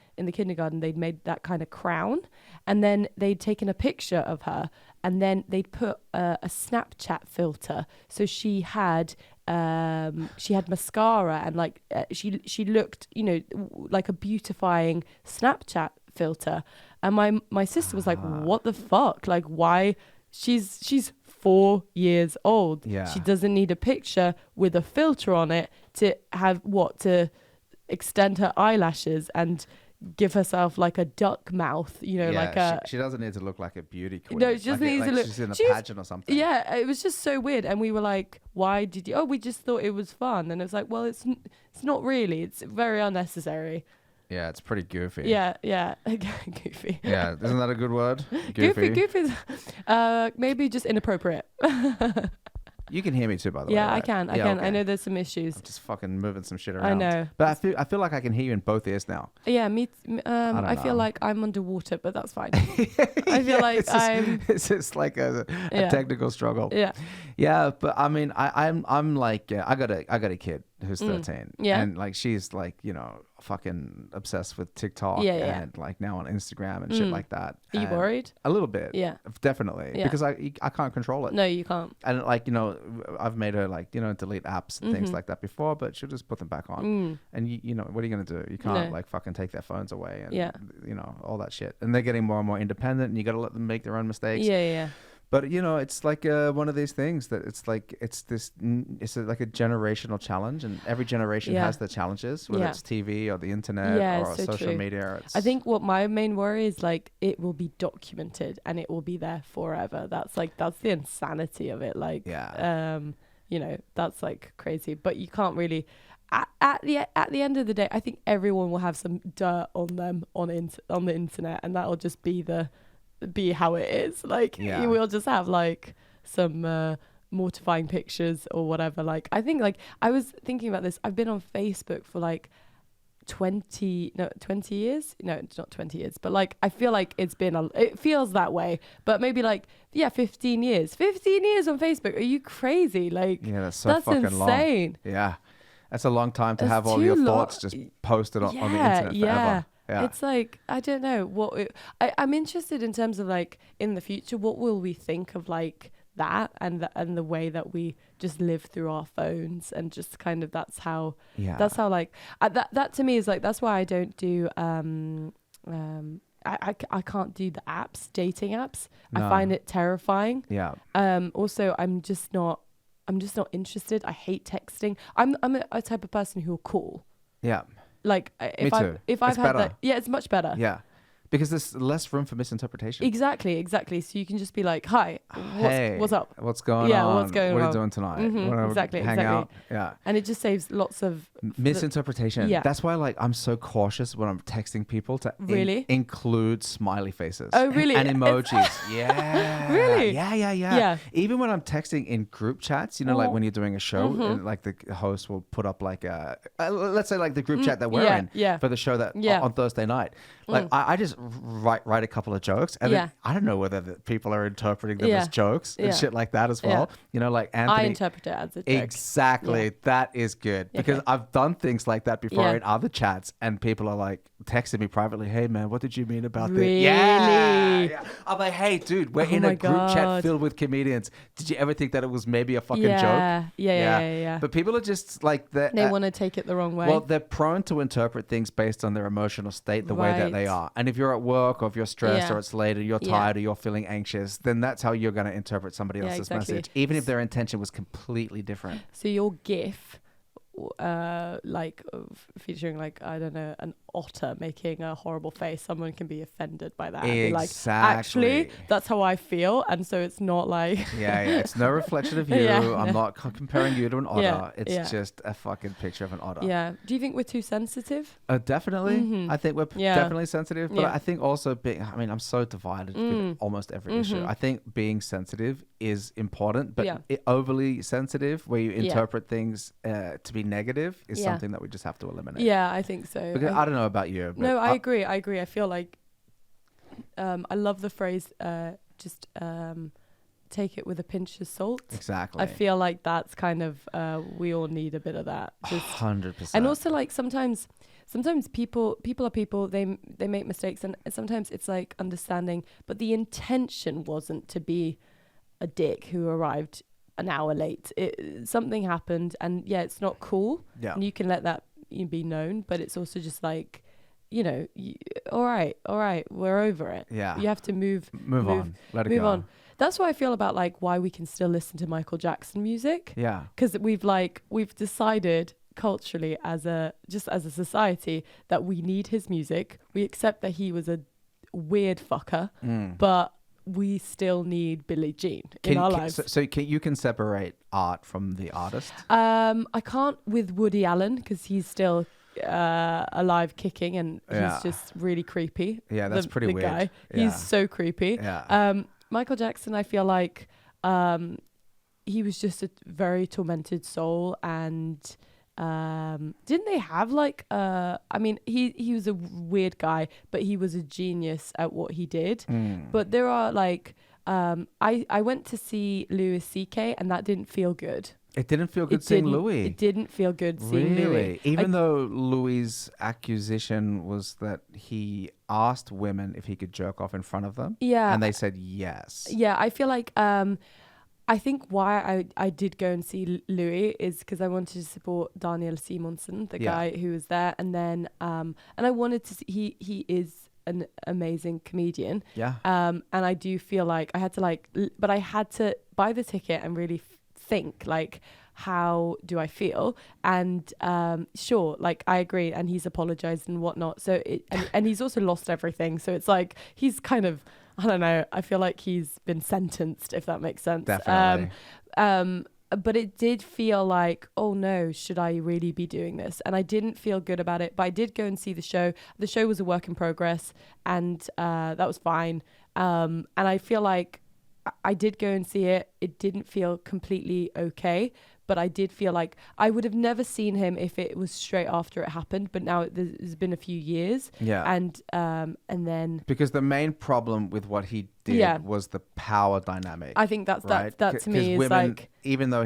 they'd made that kind of crown, and then they'd taken a picture of her, and then they'd put a Snapchat filter, so she had mascara, and like she looked, like a beautifying Snapchat filter. And my sister was like, what the fuck? Like, why? She's 4 years old. Yeah. She doesn't need a picture with a filter on it to have to extend her eyelashes and give herself like a duck mouth, you know, like a... She doesn't need to look like a beauty queen. No, she doesn't need to look... She's in a pageant or something. Yeah, it was just so weird. And we were like, why did you... Oh, we just thought it was fun. And it was like, well, it's not really. It's very unnecessary. Yeah, it's pretty goofy. Yeah. Goofy. Yeah, isn't that a good word? Goofy's maybe just inappropriate. You can hear me too, by the way. Yeah, right? I can. Okay. I know there's some issues. I'm just fucking moving some shit around. I know. But I feel like I can hear you in both ears now. Yeah, I feel like I'm underwater, but that's fine. I feel like it's just like a technical struggle. Yeah. Yeah, but I mean, I'm like, I got a kid who's 13. Yeah. And like, she's like, you know, fucking obsessed with TikTok and like now on Instagram and shit like that. Are you worried? A little bit. Yeah. Definitely. Yeah. Because I can't control it. No, you can't. And like, you know, I've made her like, you know, delete apps and things like that before, but she'll just put them back on. And you know, what are you going to do? You can't like fucking take their phones away and, you know, all that shit. And they're getting more and more independent and you got to let them make their own mistakes. Yeah. But you know, it's like one of these things that it's like like a generational challenge, and every generation has their challenges, whether it's TV or the internet or social media. I think what my main worry is like it will be documented and it will be there forever. That's the insanity of it. Like, you know, that's like crazy. But you can't really. At the end of the day, I think everyone will have some dirt on them on the internet, and that'll just be how it is. Like you will just have like some mortifying pictures or whatever. Like I think like I was thinking about this. I've been on Facebook for like 20 years. No, it's not 20 years, but like I feel like it feels that way. But maybe like 15 years. 15 years on Facebook. Are you crazy? Like that's fucking insane. Long. Yeah. That's a long time to have all your thoughts just posted on the internet forever. Yeah. It's like, I don't know I'm interested in terms of like in the future, what will we think of like that and the way that we just live through our phones and just kind of that's how like that to me is like, that's why I don't do I can't do the dating apps. No. I find it terrifying. Yeah. Also I'm just not interested. I hate texting. I'm a type of person who will call. Yeah. Like if I've had that, it's much better. Yeah, because there's less room for misinterpretation. Exactly. So you can just be like, "Hi, what's up? What's going on? What's going on? What are you doing tonight? Exactly. Out? Yeah, and it just saves lots of misinterpretation. Yeah, that's why like I'm so cautious when I'm texting people to include smiley faces. Oh, really? And emojis. Yeah. Really? Yeah. Even when I'm texting in group chats, you know, like when you're doing a show, and like the host will put up like let's say like the group chat that we're in for the show that on Thursday night. Like I just write a couple of jokes, and then I don't know whether the people are interpreting them as jokes and shit like that as well. You know, like Anthony. I interpret it as a joke. Exactly. Yeah. That is good because I've done things like that before in other chats, and people are like texting me privately, "Hey man, what did you mean about this?" Yeah. I'm like, "Hey dude, we're in a group chat filled with comedians. Did you ever think that it was maybe a fucking joke?" Yeah. But people are just like they want to take it the wrong way. Well, they're prone to interpret things based on their emotional state, the way that they are. And if you're at work or if you're stressed or it's late or you're tired or you're feeling anxious, then that's how you're going to interpret somebody else's message, even if their intention was completely different. So your GIF, featuring like, I don't know, an otter making a horrible face, someone can be offended by that. Exactly. And be like, actually, that's how I feel, and so it's not like it's no reflection of you. I'm not comparing you to an otter. It's just a fucking picture of an otter. Yeah. Do you think we're too sensitive? Definitely. I think we're definitely sensitive, but I think also I'm so divided with almost every issue. I think being sensitive is important, but overly sensitive, where you interpret things to be negative, is something that we just have to eliminate. Yeah, I think so. Because I don't know about you. No, I agree. I feel like I love the phrase take it with a pinch of salt. Exactly. I feel like that's kind of we all need a bit of that. 100%. And also like sometimes people are people, they make mistakes, and sometimes it's like understanding, but the intention wasn't to be a dick who arrived an hour late. Something happened, and it's not cool. Yeah. And you can let that be known, but it's also just like, you know, all right, we're over it. Yeah. You have to move on. Let it go. On. That's what I feel about like why we can still listen to Michael Jackson music. Yeah. Because we've decided, culturally as a society that we need his music. We accept that he was a weird fucker, but we still need Billie Jean in our lives. So you can separate art from the artist? I can't with Woody Allen because he's still alive, kicking, and he's just really creepy. Yeah, that's pretty weird. Guy. He's so creepy. Yeah. Michael Jackson, I feel like he was just a very tormented soul, and didn't they have like I mean, he was a weird guy, but he was a genius at what he did. But there are like I went to see Louis CK, and that didn't feel good. It didn't feel good seeing Louis. It didn't feel good seeing Louis. Even though Louis' accusation was that he asked women if he could jerk off in front of them. Yeah. And they said yes. Yeah, I feel like I think why I did go and see Louis is because I wanted to support Daniel Simonsen, the guy who was there, and then and I wanted to see, he is an amazing comedian. Yeah. And I do feel like I had to but I had to buy the ticket and really think like, how do I feel? And sure, like I agree, and he's apologized and whatnot. So and he's also lost everything. So it's like he's kind of, I don't know, I feel like he's been sentenced, if that makes sense. Definitely. But it did feel like, oh no, should I really be doing this? And I didn't feel good about it, but I did go and see the show. The show was a work in progress, and that was fine. And I feel like I did go and see it. It didn't feel completely okay, but I did feel like I would have never seen him if it was straight after it happened. But now there's been a few years. Yeah. And then because the main problem with what he did was the power dynamic. I think that to me is women, like, even though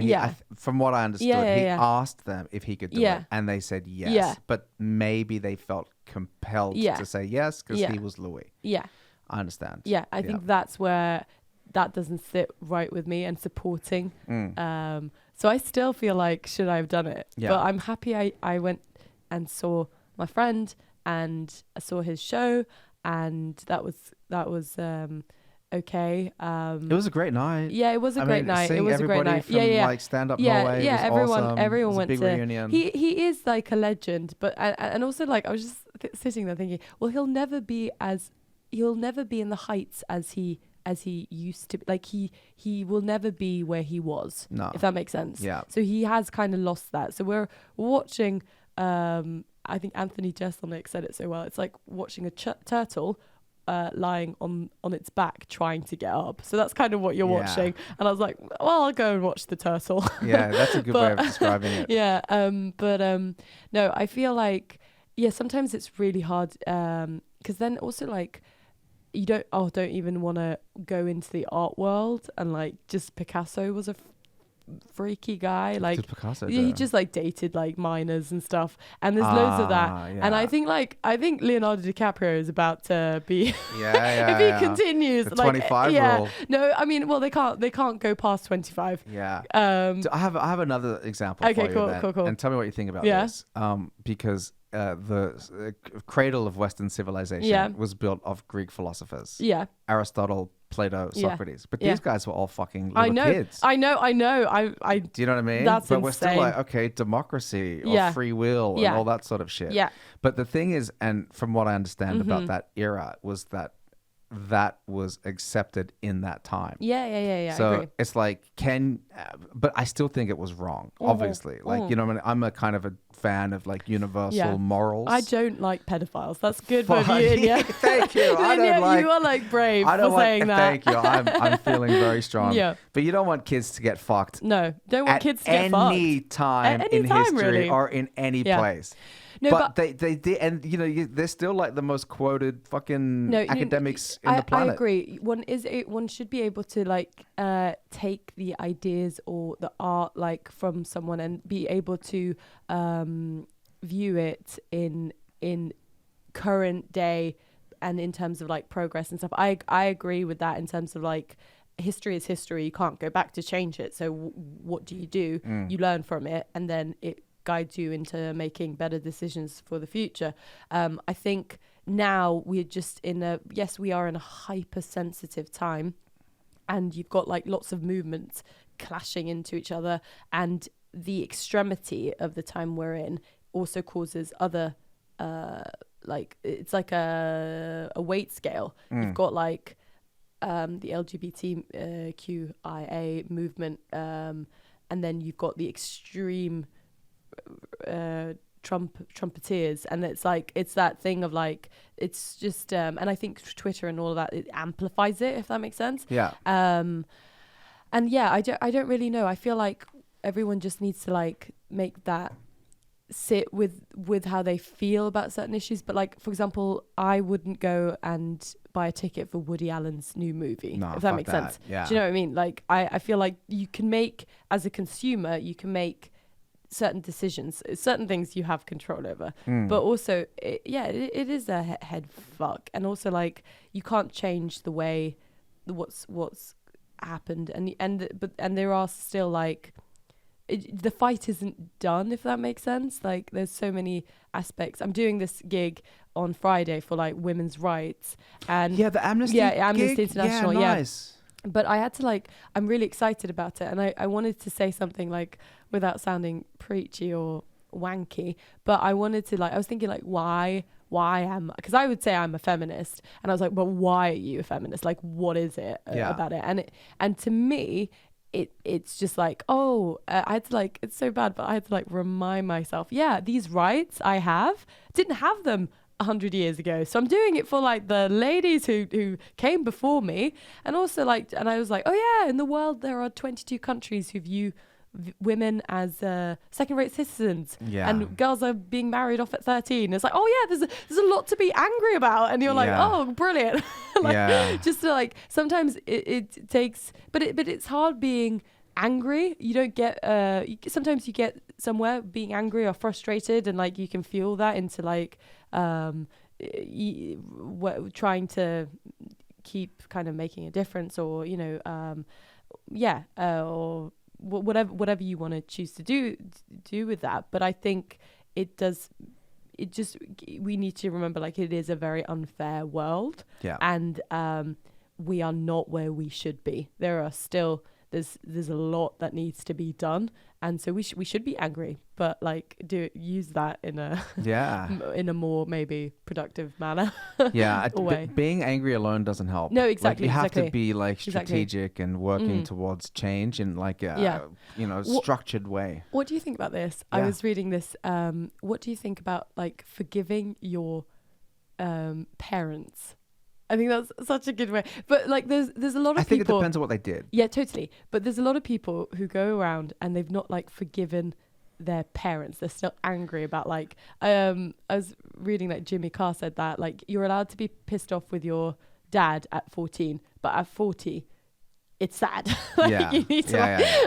from what I understood, he asked them if he could do it, and they said yes. Yeah. But maybe they felt compelled to say yes because he was Louis. Yeah. I understand. Yeah, I think that's where that doesn't sit right with me, and supporting. So I still feel like, should I have done it? Yeah. But I'm happy I went and saw my friend, and I saw his show, and that was okay. It was a great night. Yeah, it was a great night. It was a great night. From, like Stand Up Norway. Yeah, everyone went to. Reunion. He is like a legend, but and also like I was just sitting there thinking, well, he'll never be in the heights as he used to be. Like he will never be where he was. No. If that makes sense. Yeah. So he has kind of lost that. So we're watching. I think Anthony Jeselnik said it so well. It's like watching a turtle lying on its back trying to get up. So that's kind of what you're watching. And I was like, well, I'll go and watch the turtle. Yeah, that's a good way of describing it. Yeah. No, I feel like sometimes it's really hard because then also like you don't even want to go into the art world, and like just Picasso was a freaky guy. Like did Picasso he just like dated like minors and stuff, and there's loads of that. And I think Leonardo DiCaprio is about to be if he continues the like 25 rule. No, I mean, well, they can't go past 25. Yeah. I have another example for you then, cool. and tell me what you think about this. Because the cradle of Western civilization was built of Greek philosophers. Yeah. Aristotle, Plato, Socrates. But these guys were all fucking little kids. I know. Do you know what I mean? That's but insane. we're still like, okay, democracy or free will and all that sort of shit. Yeah. But the thing is, and from what I understand about that era, was that was accepted in that time. Yeah. So I agree. it's like, but I still think it was wrong, obviously. Like, you know what I mean? I'm a kind of a fan of like universal morals. I don't like pedophiles. That's good for you, Inia. Thank you. I don't like. You are like brave for saying that. Thank you. I'm feeling very strong. Yeah. But you don't want kids to get fucked. No, don't want kids to get fucked. Any time in history really. or in any place. No, but they did, and they're still like the most quoted fucking academics in the planet. I agree. One should be able to like take the ideas or the art like from someone and be able to view it in current day and in terms of like progress and stuff. I agree with that in terms of like history is history. You can't go back to change it. So what do? You learn from it, and then it guides you into making better decisions for the future. I think now we're just we are in a hypersensitive time, and you've got like lots of movements clashing into each other, and the extremity of the time we're in also causes other like it's like a weight scale. You've got like the LGBTQIA movement, and then you've got the extreme Trumpeteers, and it's that thing of like, it's just and I think Twitter and all of that, it amplifies it, if that makes sense. And yeah, I don't really know. I feel like everyone just needs to like make that sit with how they feel about certain issues. But like, for example, I wouldn't go and buy a ticket for Woody Allen's new movie, if that makes sense. Yeah. Do you know what I mean? Like, I feel like you can make, as a consumer, you can make certain decisions, certain things you have control over, but also it is a head fuck. And also like, you can't change the way what's happened, and there are still like, the fight isn't done, if that makes sense. Like, there's so many aspects. I'm doing this gig on Friday for like women's rights, and the Amnesty International. Nice. But I had to like, I'm really excited about it, and I wanted to say something like, without sounding preachy or wanky, but I wanted to like, I was thinking like, why am, because I would say I'm a feminist, and I was like, but why are you a feminist? Like, what is it about it? And to me, it's just like, I had to like, it's so bad, but I had to like remind myself, these rights I didn't have them 100 years ago. So I'm doing it for like the ladies who came before me. And also like, and I was like, in the world there are 22 countries who view women as second-rate citizens, and girls are being married off at 13. It's like, there's a lot to be angry about, and you're like, brilliant. Just to like, sometimes it takes, but it's hard being angry. You don't get sometimes you get somewhere being angry or frustrated, and like you can feel that into like trying to keep kind of making a difference, or or whatever you want to choose to do with that. But I think we need to remember, like, it is a very unfair world, and we are not where we should be. There are still there's a lot that needs to be done, and so we should be angry, but like use that in a in a more maybe productive manner. Being angry alone doesn't help. No, exactly. Like, you have to be like strategic and working towards change in like a structured way. What do you think about this? I was reading this. What do you think about like forgiving your parents? I think that's such a good way. But like, there's a lot of people. I think it depends on what they did. Yeah, totally. But there's a lot of people who go around and they've not like forgiven their parents. They're still angry about like, I was reading that Jimmy Carr said that like, you're allowed to be pissed off with your dad at 14, but at 40, it's sad. You need to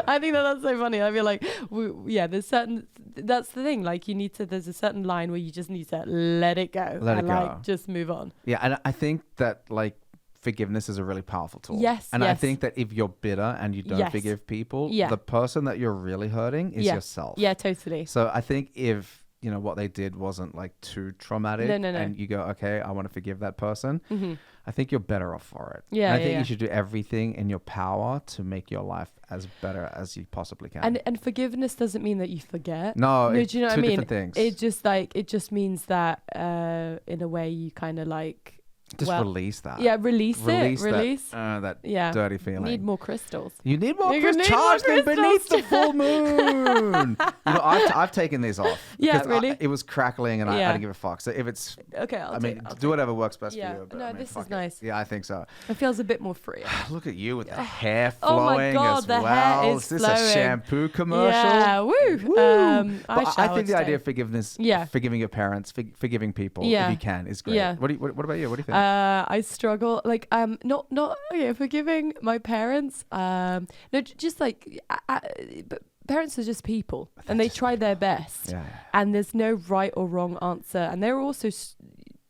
I think that's so funny. I feel like there's certain, that's the thing, like there's a certain line where you just need to let it go, like just move on. And I think that like forgiveness is a really powerful tool. I think that if you're bitter and you don't forgive people, the person that you're really hurting is yourself. Totally. So I think if what they did wasn't like too traumatic, and you go, okay, I want to forgive that person, I think you're better off for it. And I think you should do everything in your power to make your life as better as you possibly can. And forgiveness doesn't mean that you forget. No, do you know what I mean? Things. It just means that in a way you kind of like release that. Release that dirty feeling. Need more crystals. You need more crystals. Charge them beneath the full moon. I've taken these off. Really? It was crackling, and I didn't give a fuck. So if it's okay, I'll do whatever works best for you. But, no, this is nice. Yeah, I think so. It feels a bit more free. Look at you with the hair flowing. Oh my God, as the well. hair is this flowing. A shampoo commercial? Yeah, woo. I think the idea of forgiveness, forgiving your parents, forgiving people if you can, is great. Yeah. What about you? What do you think? I struggle like not forgiving my parents. No, just like but parents are just people, and they try their best. And there's no right or wrong answer. And they're also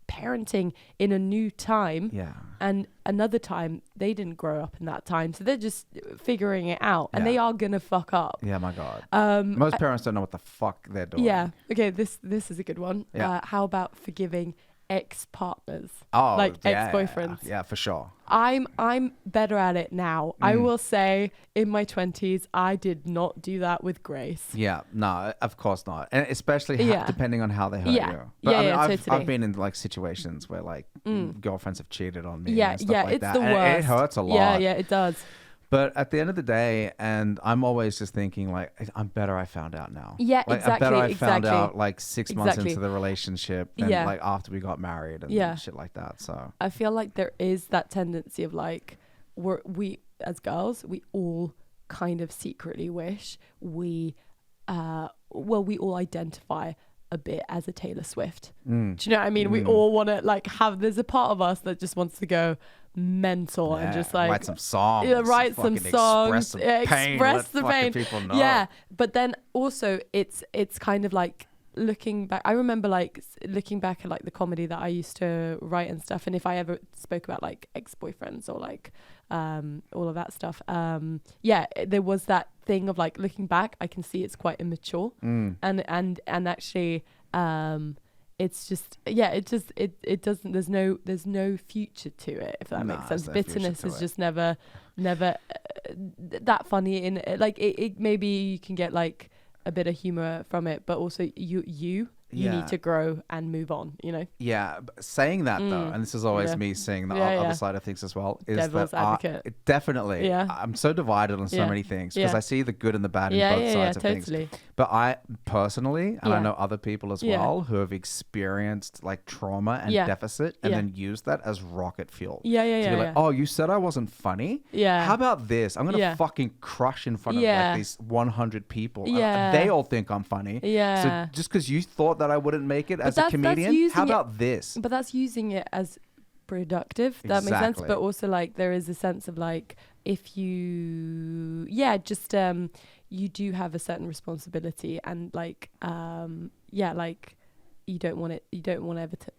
parenting in a new time. And another time they didn't grow up in that time, so they're just figuring it out, and they are gonna fuck up. Yeah, my God. Most parents don't know what the fuck they're doing. Yeah. Okay. This is a good one. How about forgiving ex-partners, ex-boyfriends? Yeah, for sure. I'm better at it now. I will say in my 20s, I did not do that with grace. Yeah, no, of course not. And especially depending on how they hurt you. But totally. I've been in like situations where like girlfriends have cheated on me and stuff like it's that. The worst. It hurts a lot. Yeah, it does. But at the end of the day, and I'm always just thinking like, I'm better I found out now. Yeah, like, exactly. I'm better I found out like 6 months into the relationship and like after we got married and shit like that. So I feel like there is that tendency of like, we as girls, we all kind of secretly wish we all identify a bit as a Taylor Swift. Do you know what I mean? We all want to like there's a part of us that just wants to go mental and just like write some songs. Write some songs. Express the pain. People know. Yeah. But then also it's kind of like looking back. I remember like looking back at like the comedy that I used to write and stuff. And if I ever spoke about like ex-boyfriends or like all of that stuff, there was that thing of like looking back, I can see it's quite immature and actually it's just it doesn't there's no future to it, if that makes sense. Bitterness is just never that funny in it. Like it maybe you can get like a bit of humor from it, but also you need to grow and move on, you know? Yeah. But saying that though, and this is always me seeing the other side of things as well, is Devil's that advocate. Definitely. Yeah. I'm so divided on so many things because I see the good and the bad in both sides of things. But I personally, and I know other people as well who have experienced like trauma and deficit and then used that as rocket fuel. To be like, oh, you said I wasn't funny? Yeah. How about this? I'm going to fucking crush in front of like these 100 people. They all think I'm funny. Yeah. So just because you thought that I wouldn't make it as a comedian, how about this? But that's using it as productive. That makes sense. But also like there is a sense of like if you you do have a certain responsibility and like like you don't want ever to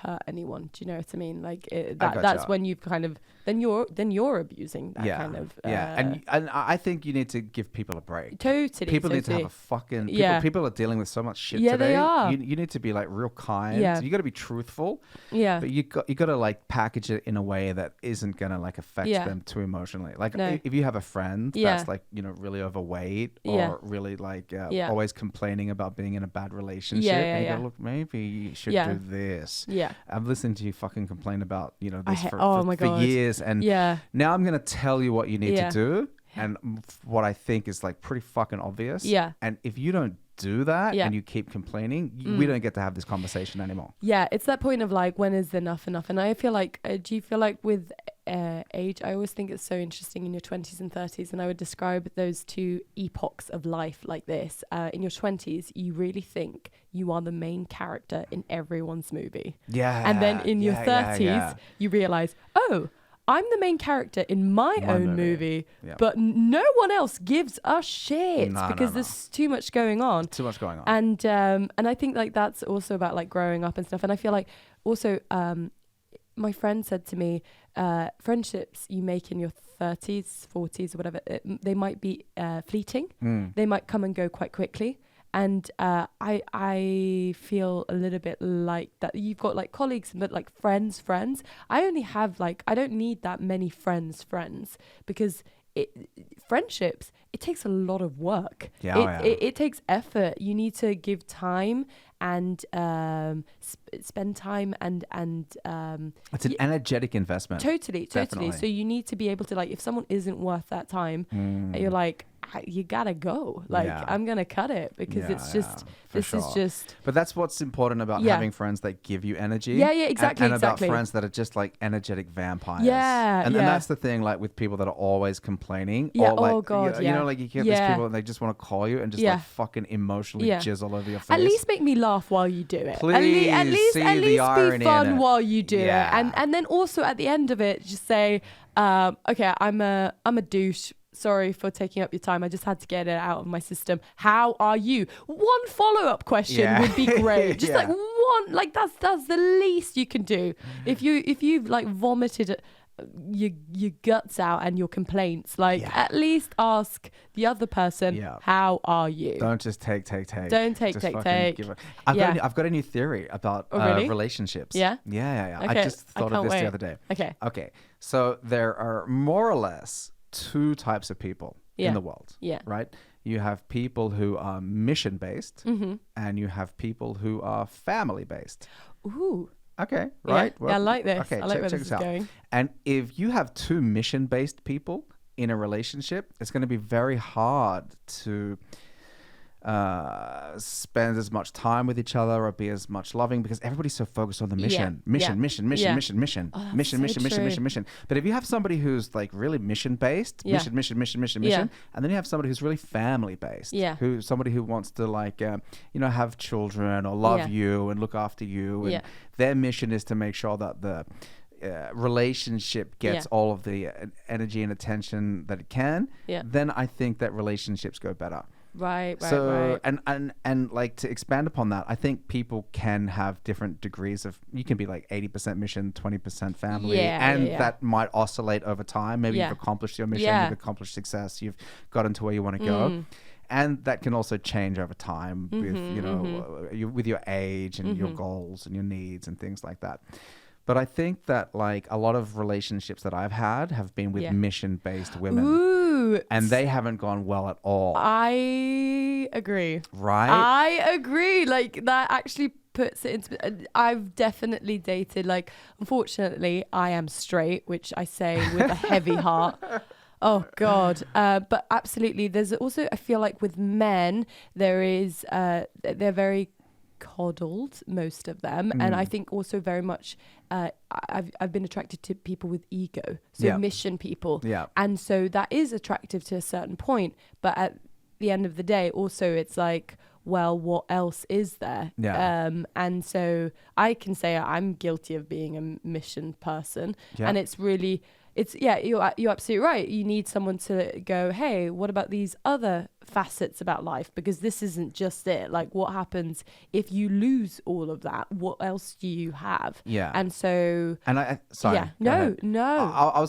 hurt anyone. Do you know what I mean? Like that's when you've kind of then you're abusing that kind of and I think you need to give people a break. People need to have a fucking people are dealing with so much shit today. They are. You need to be like real kind. You got to be truthful. But you got to like package it in a way that isn't gonna like affect them too emotionally. Like if you have a friend that's like really overweight or really like always complaining about being in a bad relationship, and you go, look, maybe you should do this. I've listened to you fucking complain about this for years, and now I'm gonna tell you what you need to do, and what I think is like pretty fucking obvious. And if you don't do that and you keep complaining, we don't get to have this conversation anymore. It's that point of like, when is enough? And I feel like do you feel like with age, I always think it's so interesting in your 20s and 30s, and I would describe those two epochs of life like this. In your 20s, you really think you are the main character in everyone's movie, and then in your 30s you realize, oh, I'm the main character in my own movie, but no one else gives a shit because there's too much going on. And I think like that's also about like growing up and stuff. And I feel like also my friend said to me, friendships you make in your 30s, 40s or whatever, they might be fleeting. They might come and go quite quickly. And I feel a little bit like that. You've got like colleagues, but like friends. I only have like, I don't need that many friends because friendships, it takes a lot of work. It takes effort. You need to give time and spend time and it's an energetic investment. Totally. So you need to be able to like, if someone isn't worth that time, you're like, you gotta go. Like I'm gonna cut it because it's just is just. But that's what's important about having friends that give you energy. Exactly. And about friends that are just like energetic vampires. And that's the thing, like with people that are always complaining. Or like, you know, like you get these people and they just want to call you and just like fucking emotionally jizz all over your face. At least make me laugh while you do it. Please, at least be fun while you do it. Yeah. And then also at the end of it, just say, okay, I'm a douche. Sorry for taking up your time. I just had to get it out of my system. How are you? One follow-up question would be great. Just like one, like that's the least you can do. If you've like vomited your guts out and your complaints. Like, at least ask the other person, how are you? Don't just take. Don't take. I've got a new theory about relationships. Yeah? Yeah. Okay. I just thought of this the other day. Okay. So there are more or less two types of people in the world. Yeah. Right? You have people who are mission-based, and you have people who are family-based. Ooh. Okay, right. Yeah, I like this. Okay, I like where check this is out. going. And if you have two mission-based people in a relationship, it's going to be very hard to spend as much time with each other or be as much loving, because everybody's so focused on the mission. Mission. But if you have somebody who's like really mission-based, mission, and then you have somebody who's really family-based, somebody who wants to like, have children or love you and look after you, and their mission is to make sure that the relationship gets all of the energy and attention that it can, then I think that relationships go better. Right. And like, to expand upon that, I think people can have different degrees of, you can be like 80% mission, 20% family, that might oscillate over time. Maybe you've accomplished your mission, you've accomplished success, you've gotten to where you want to go. And that can also change over time with, with your age and your goals and your needs and things like that. But I think that like a lot of relationships that I've had have been with mission-based women. Ooh. And they haven't gone well at all. I agree. Right? I agree. Like, that actually puts it into... I've definitely dated, like, unfortunately, I am straight, which I say with a heavy heart. Oh, God. But absolutely, there's also, I feel like with men, there is... they're very coddled, most of them, and I think also very much I've been attracted to people with ego, so mission people, and so that is attractive to a certain point, but at the end of the day also it's like, well, what else is there? And so I can say I'm guilty of being a mission person, and it's really, you're absolutely right. You need someone to go, hey, what about these other facets about life? Because this isn't just it. Like, what happens if you lose all of that? What else do you have? And so... And I was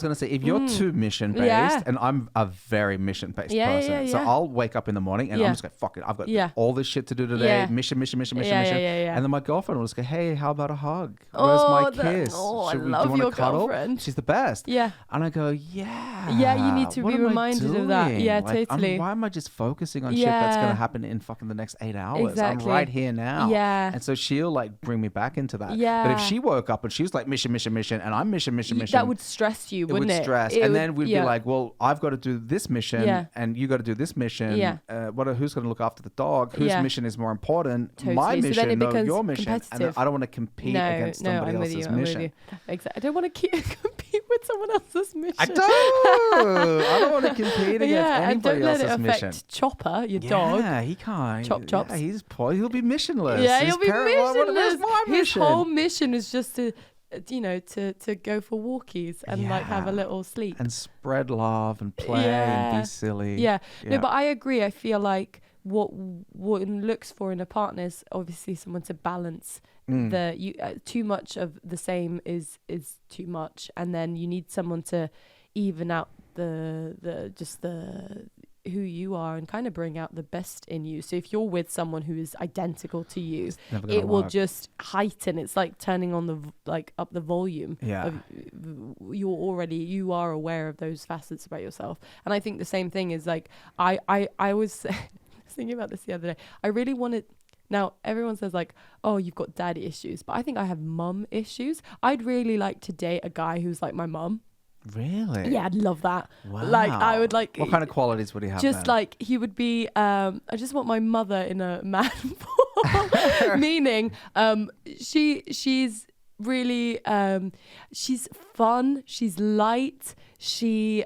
going to say, if you're too mission-based, and I'm a very mission-based person, so I'll wake up in the morning and I'm just like, fuck it, I've got all this shit to do today, mission. And then my girlfriend will just go, hey, how about a hug? Where's my kiss? I love your girlfriend. She's the best. And I go, you need to be reminded of that. Totally. Why am I just focusing on shit that's going to happen in fucking the next 8 hours? Exactly. I'm right here now. And so she'll like bring me back into that. But if she woke up and she was like mission, and I'm mission. That would stress you, wouldn't it? Would stress. Then we'd be like, well, I've got to do this mission and you got to do this mission. Who's going to look after the dog? Whose mission is more important? Totally. My mission, so then it your mission. And I don't want to compete against somebody else's mission. Exactly. I don't want to compete with someone else's mission. I don't want to compete against anybody else's mission. And don't let it affect Chopper, your dog. Yeah, he can't. Chops. Yeah, he'll be missionless. Yeah, he'll be missionless. His whole mission is just to go for walkies and like have a little sleep and spread love and play and be silly. No, but I agree. I feel like what one looks for in a partner is obviously someone to balance too much of the same is too much, and then you need someone to even out the who you are and kind of bring out the best in you. So if you're with someone who is identical to you, it will just heighten. It's like turning on up the volume. You are aware of those facets about yourself. And I think the same thing is like, I was thinking about this the other day. I really wanted, now everyone says like, oh, you've got daddy issues, but I think I have mum issues. I'd really like to date a guy who's like my mum. Really? Yeah, I'd love that. Wow. Like, I would like... What kind of qualities would he have just then? like, he would be... I just want my mother in a man form. Meaning, she's really... she's fun. She's light. She's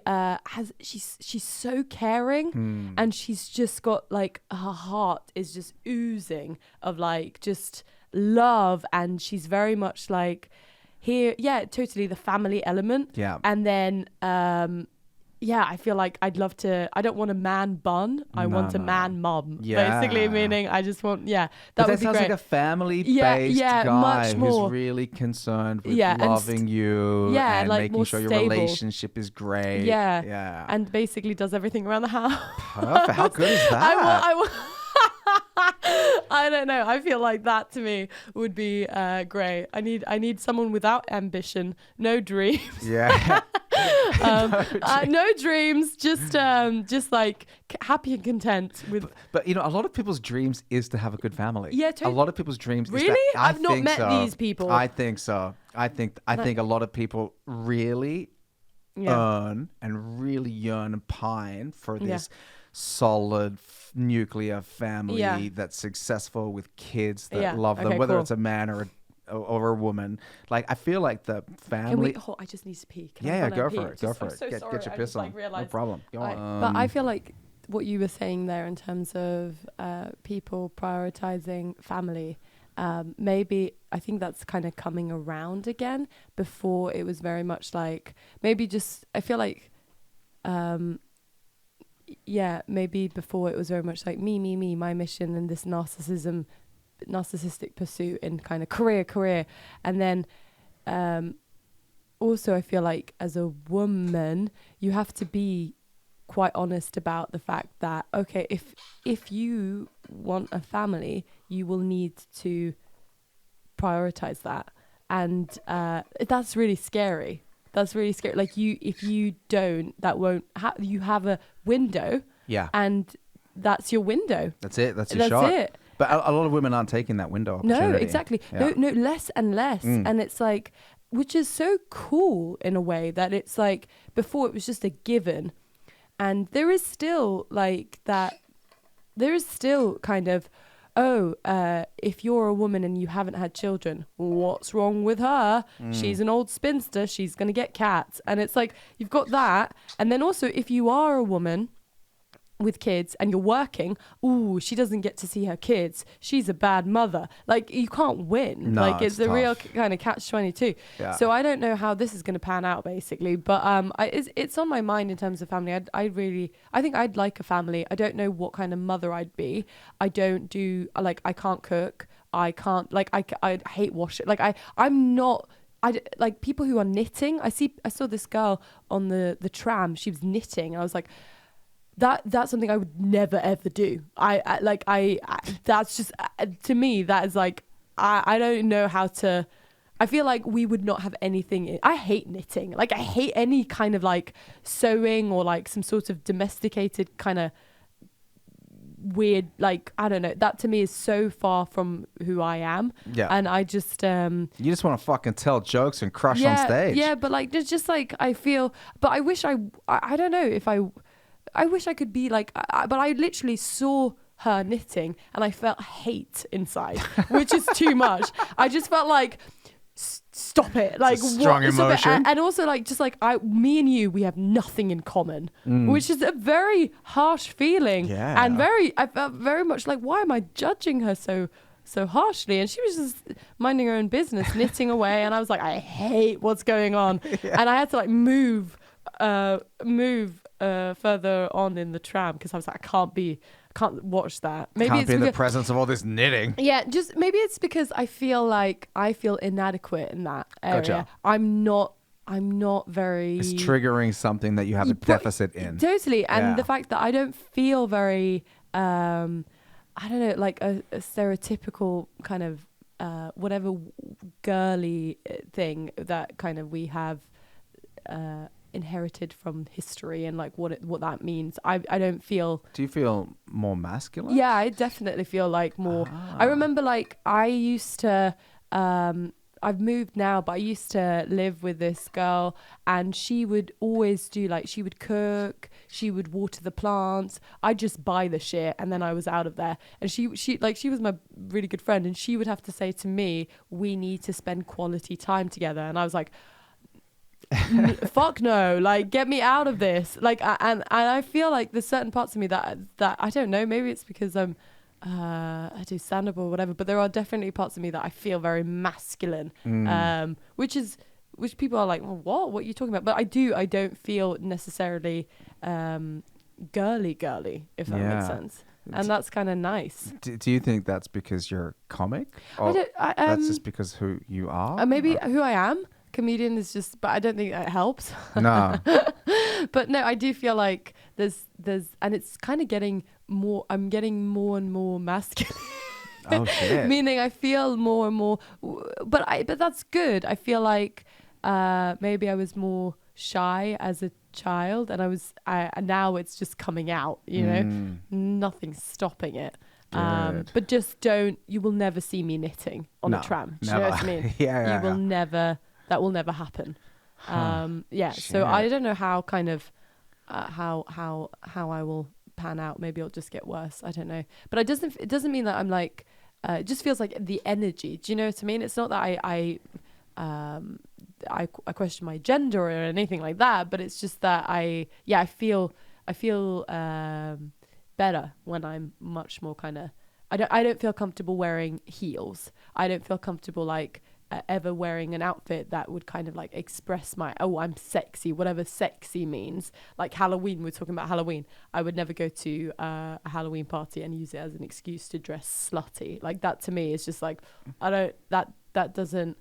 so caring. And she's just got like... Her heart is just oozing of like, just love. And she's very much like... Here, totally the family element. And then I feel like I don't want a man bun. I want a man mum. Yeah. Basically, meaning I just want, that but would that be sounds great. like a family-based guy much more. who's really concerned with loving you and like making sure stable. your relationship is great. Yeah. And basically does everything around the house. Perfect. How good is that? I don't know. I feel like that to me would be great. I need someone without ambition, no dreams. Yeah. No dreams, just like happy and content with. But a lot of people's dreams is to have a good family. Yeah, totally. A lot of people's dreams. Really? Is that, I've not met these people. I think so. I think a lot of people really earn and really yearn and pine for this solid nuclear family that's successful with kids that love them, whether it's a man or a woman. Like, I feel like the family. I just need to pee. Go for it. Go for it. So get your piss on. No problem. Go on. But I feel like what you were saying there in terms of people prioritizing family, maybe I think that's kind of coming around again. Before it was very much like maybe just I feel like maybe before it was very much like me, my mission and this narcissistic pursuit in kind of career. And then also I feel like as a woman, you have to be quite honest about the fact that, okay, if you want a family, you will need to prioritize that. And that's really scary. That's really scary. Like if you don't, that won't you have a window. Yeah. And that's your window. That's it. That's your shot. That's it. But a lot of women aren't taking that window opportunity. No, exactly. Yeah. No, less and less. And it's like, which is so cool in a way that it's like, before it was just a given. And there is still like that, there is still kind of, if you're a woman and you haven't had children, what's wrong with her? She's an old spinster. She's going to get cats. And it's like, you've got that. And then also, if you are a woman with kids and you're working, she doesn't get to see her kids. She's a bad mother. Like, you can't win. No, like, it's a tough. real kind of catch-22. Yeah. So I don't know how this is going to pan out, basically. But it's on my mind in terms of family. I think I'd like a family. I don't know what kind of mother I'd be. I don't do, like, I can't cook. I can't, like, I hate washing. Like, I'm not... like people who are knitting. I saw this girl on the tram. She was knitting. And I was like, that's something I would never ever do. I that's just, to me, that is like, I don't know how to. I feel like we would not have anything. I hate knitting. Like, I hate any kind of like sewing or like some sort of domesticated kind of weird, like, I don't know. That to me is so far from who I am. Yeah. And I just you just want to fucking tell jokes and crush on stage. Yeah, but like there's just like, I feel, but I wish I don't know if I wish I could be like, but I literally saw her knitting and I felt hate inside, which is too much. I just felt like, stop it. Like, strong emotion. And also like, just like me and you, we have nothing in common, which is a very harsh feeling. Yeah. And I felt very much like, why am I judging her so harshly? And she was just minding her own business, knitting away. And I was like, I hate what's going on. Yeah. And I had to like move further on in the tram because I was like, I can't watch that. Maybe can't it's be in the presence of all this knitting. Yeah, just maybe it's because I feel inadequate in that area. Gotcha. I'm not very. It's triggering something that you have a deficit in. Totally, and the fact that I don't feel very, I don't know, like a stereotypical kind of whatever girly thing that kind of we have inherited from history and like what that means. I don't feel. Do you feel more masculine? Yeah, I definitely feel like more. I remember like I used to I've moved now, but I used to live with this girl and she would always do like, she would cook, she would water the plants. I'd just buy the shit and then I was out of there. And she was my really good friend and she would have to say to me, we need to spend quality time together. And I was like, fuck no, like get me out of this. Like and I feel like there's certain parts of me that I don't know, maybe it's because I do stand up or whatever, but there are definitely parts of me that I feel very masculine, which is which people are like, well, what are you talking about? But I don't feel necessarily girly, if that makes sense. And that's kind of nice. Do you think that's because you're a comic? Or that's just because who you are? Maybe who I am. Comedian is just, but I don't think that helps. No. But no, I do feel like there's, and it's kind of getting more, I'm getting more and more masculine. Oh shit. Meaning I feel more and more, but that's good. I feel like maybe I was more shy as a child, and now it's just coming out, you know, nothing's stopping it. But just you will never see me knitting on a tram. Do you know what I mean? You will never, that will never happen. So I don't know how kind of, how I will pan out. Maybe it'll just get worse. I don't know. But it doesn't mean that I'm like, it just feels like the energy. Do you know what I mean? It's not that I question my gender or anything like that, but it's just that I feel better when I'm much more kind of, I don't feel comfortable wearing heels. I don't feel comfortable like ever wearing an outfit that would kind of like express I'm sexy, whatever sexy means. Like Halloween, we're talking about Halloween. I would never go to a Halloween party and use it as an excuse to dress slutty. Like that to me is just like, that doesn't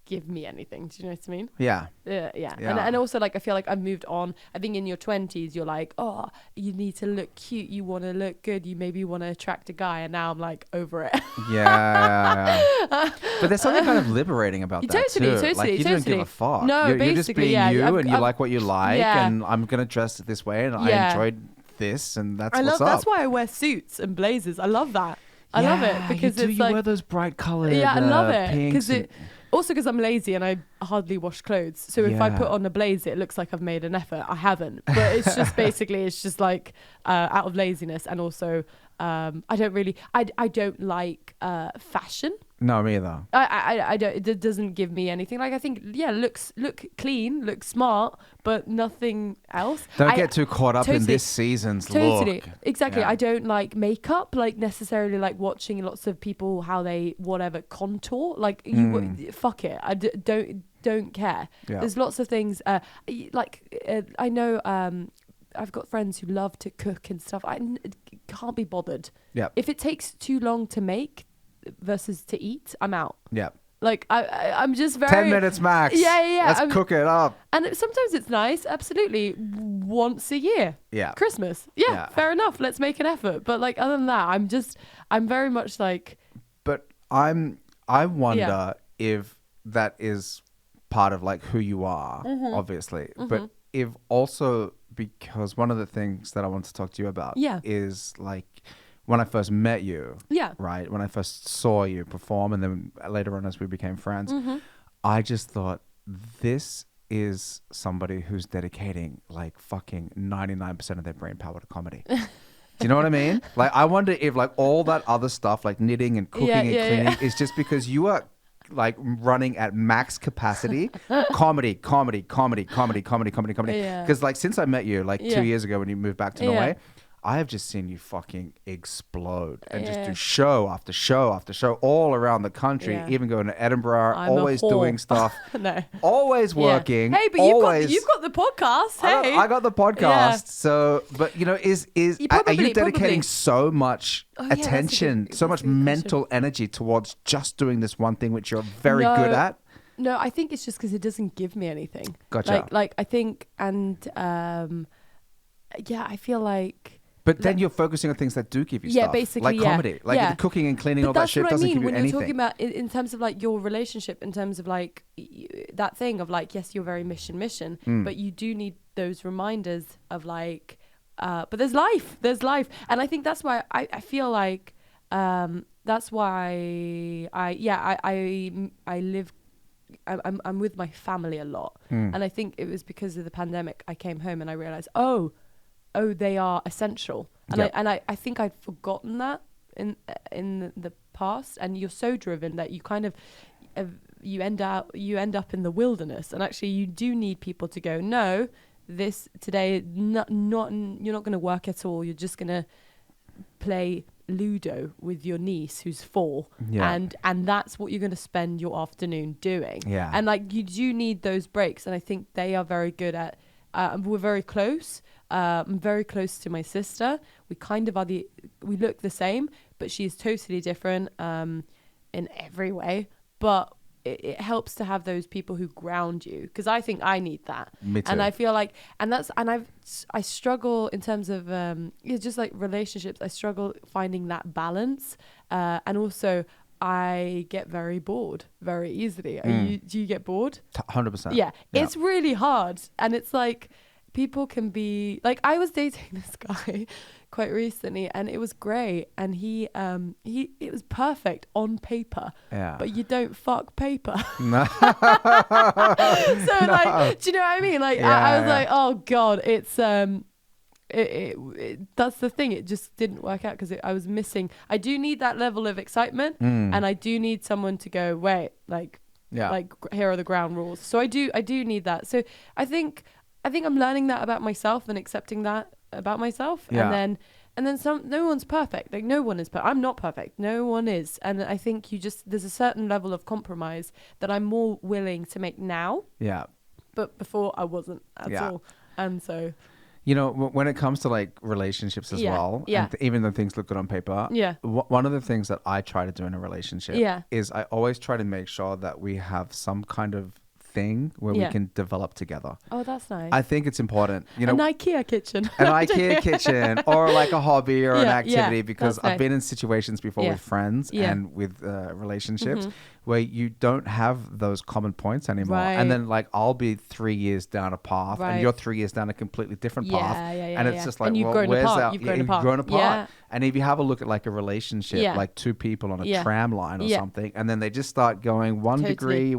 give me anything. Do you know what I mean? Yeah. Yeah. And also like I feel like I've moved on. I think in your 20s you're like, oh, you need to look cute, you want to look good, you maybe want to attract a guy, and now I'm like over it. Yeah. But there's something kind of liberating about that too. Like you don't give a fuck. No, you're just being you, and you like what you like, and I'm gonna dress it this way, and I enjoyed this, and that's what's up. That's why I wear suits and blazers. I love that. I love it because you wear those bright colored. Yeah, I love it because I'm lazy and I hardly wash clothes. So if I put on a blazer, it looks like I've made an effort. I haven't, but it's just basically it's just like out of laziness, and also I don't like fashion. No, me either. I don't. It doesn't give me anything. Like I think, look clean, look smart, but nothing else. Don't get too caught up in this season's look. Exactly. Yeah. I don't like makeup, like necessarily like watching lots of people how they whatever contour. Like fuck it. I don't care. Yeah. There's lots of things. I know. I've got friends who love to cook and stuff. I can't be bothered. Yeah. If it takes too long to make versus to eat, I'm out. Yeah. Like I'm just very 10 minutes max. Yeah. Let's cook it up. And sometimes it's nice, absolutely, once a year. Yeah. Christmas. Yeah, fair enough. Let's make an effort. But like other than that, I'm very much like. But I wonder if that is part of like who you are, obviously. Mm-hmm. But if also because one of the things that I want to talk to you about is like when I first met you, right? When I first saw you perform, and then later on as we became friends, I just thought, this is somebody who's dedicating like fucking 99% of their brain power to comedy. Do you know what I mean? Like, I wonder if like all that other stuff, like knitting and cooking and cleaning, is just because you are like running at max capacity. comedy. Because like since I met you like 2 years ago when you moved back to Norway, I have just seen you fucking explode and just do show after show after show all around the country, even going to Edinburgh, always doing stuff, always working. Hey, but you've got the podcast. Hey, I got the podcast. So, but you know, are you dedicating so much attention, so much mental energy towards just doing this one thing, which you're very good at? No, I think it's just because it doesn't give me anything. Gotcha. Like I think, and I feel like. But then you're focusing on things that do give you stuff. Basically, like comedy. Like the cooking and cleaning, all that shit doesn't give you anything. When you're talking about in terms of like your relationship, in terms of like that thing of like, yes, you're very mission, but you do need those reminders of like, but there's life. And I think that's why I feel like, that's why I live, I'm with my family a lot. And I think it was because of the pandemic, I came home and I realized, oh, they are essential. And I think I'd forgotten that in the past. And you're so driven that you kind of you end up in the wilderness. And actually, you do need people to go, no, this today you're not going to work at all. You're just going to play Ludo with your niece who's 4, and that's what you're going to spend your afternoon doing. And like you do need those breaks, and I think they are very good at. We're very close. I'm very close to my sister. We kind of we look the same, but she's totally different in every way. But it helps to have those people who ground you, because I think I need that. Me too. And I feel like, I struggle in terms of it's just like relationships. I struggle finding that balance, and also I get very bored very easily. Do you get bored? 100%. Yeah, it's really hard, and it's like people can be like, I was dating this guy quite recently, and it was great, and it was perfect on paper, but you don't fuck paper. No. So like, do you know what I mean? Like I was like, oh god, it's that's the thing, it just didn't work out because I was missing. I do need that level of excitement, and I do need someone to go, wait, like here are the ground rules. So I do need that. So I think I'm learning that about myself and accepting that about myself. And then no one's perfect. Like no one is perfect. I'm not perfect. No one is. And I think there's a certain level of compromise that I'm more willing to make now. Yeah. But before I wasn't at all. And so, you know, when it comes to like relationships as well, and even though things look good on paper, one of the things that I try to do in a relationship is I always try to make sure that we have some kind of thing where we can develop together. Oh, that's nice. I think it's important, you know, an IKEA kitchen, or like a hobby or an activity, because I've been in situations before with friends and with relationships where you don't have those common points anymore. And then like I'll be 3 years down a path and you're 3 years down a completely different path. And it's just like, and you've grown apart. You've grown apart. And if you have a look at like a relationship, like two people on a tram line or something, and then they just start going one degree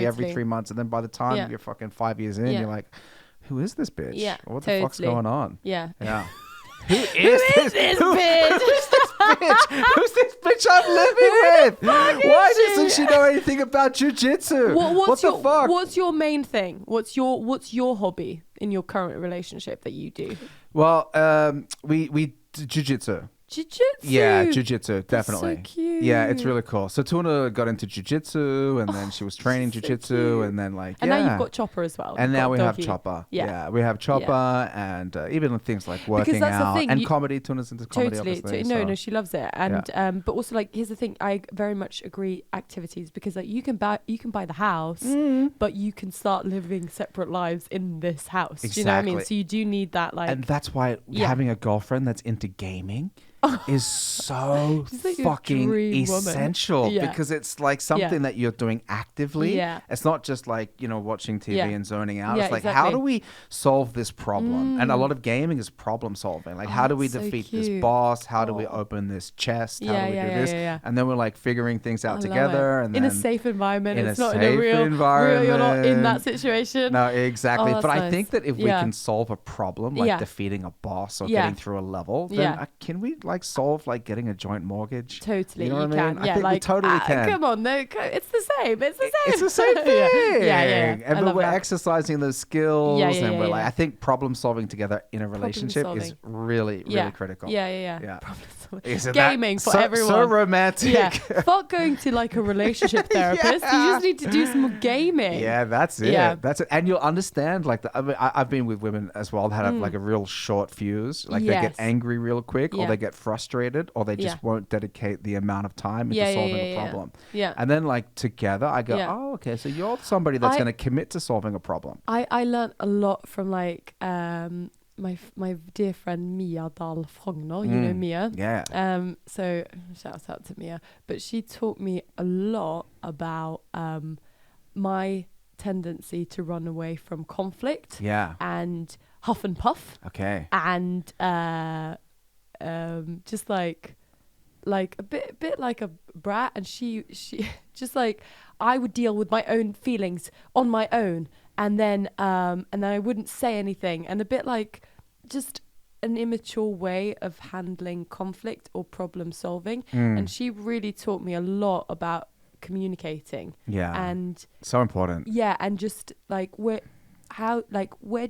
every 3 months, and then by the time you're fucking 5 years in, you're like, who is this bitch? What the fuck's going on? Who is this bitch? Who's this bitch I'm living with? Why doesn't she know anything about jiu-jitsu? What the fuck? What's your main thing? What's your hobby in your current relationship that you do? Well, we jiu-jitsu. Jiu-jitsu? Yeah, jiu-jitsu, definitely. That's so cute. Yeah, it's really cool. So Tuna got into jiu-jitsu, and then she was training jiu-jitsu, and then like, and now you've got Chopper as well. And now we have Chopper. Yeah, we have Chopper, and even things like working out and comedy. Tuna's into comedy, obviously. No, she loves it. And but also like, here's the thing, I very much agree, activities, because like you can buy the house, but you can start living separate lives in this house. Exactly. Do you know what I mean? So you do need that, like, and that's why having a girlfriend that's into gaming is so like fucking essential, because it's like something that you're doing actively. It's not just like, you know, watching TV and zoning out. It's like, how do we solve this problem? And a lot of gaming is problem solving. Like, how do we defeat this boss? How do we open this chest? How do we do this? And then we're like figuring things out together, and then in a safe environment. It's not in a real environment. You're not in that situation. No, exactly. But I think that if we can solve a problem, like defeating a boss or getting through a level, then can we like solve like getting a joint mortgage? Totally, you know what I mean? can. I think we totally can. Come on, no, it's the same. It's the same thing. And we're exercising those skills, and we're like, I think problem solving together in a relationship is really critical. Yeah. Gaming for everyone. So romantic. Yeah. Fuck going to like a relationship therapist. You just need to do some gaming. Yeah, that's it. Yeah. That's it. And you'll understand, like, I've been with women as well that have like a real short fuse. Like, they get angry real quick, or they get frustrated, or they just won't dedicate the amount of time into solving a problem. And then like together I go, oh, okay, so you're somebody that's going to commit to solving a problem. I learned a lot from like my dear friend Mia Dahl Frogner. You know Mia? Yeah. So shout out to Mia. But she taught me a lot about my tendency to run away from conflict. Yeah. And huff and puff. Okay. And just like a bit like a brat, and she just like, I would deal with my own feelings on my own, and then I wouldn't say anything, and a bit like just an immature way of handling conflict or problem solving. And she really taught me a lot about communicating. Yeah. And so important. Yeah, and just like how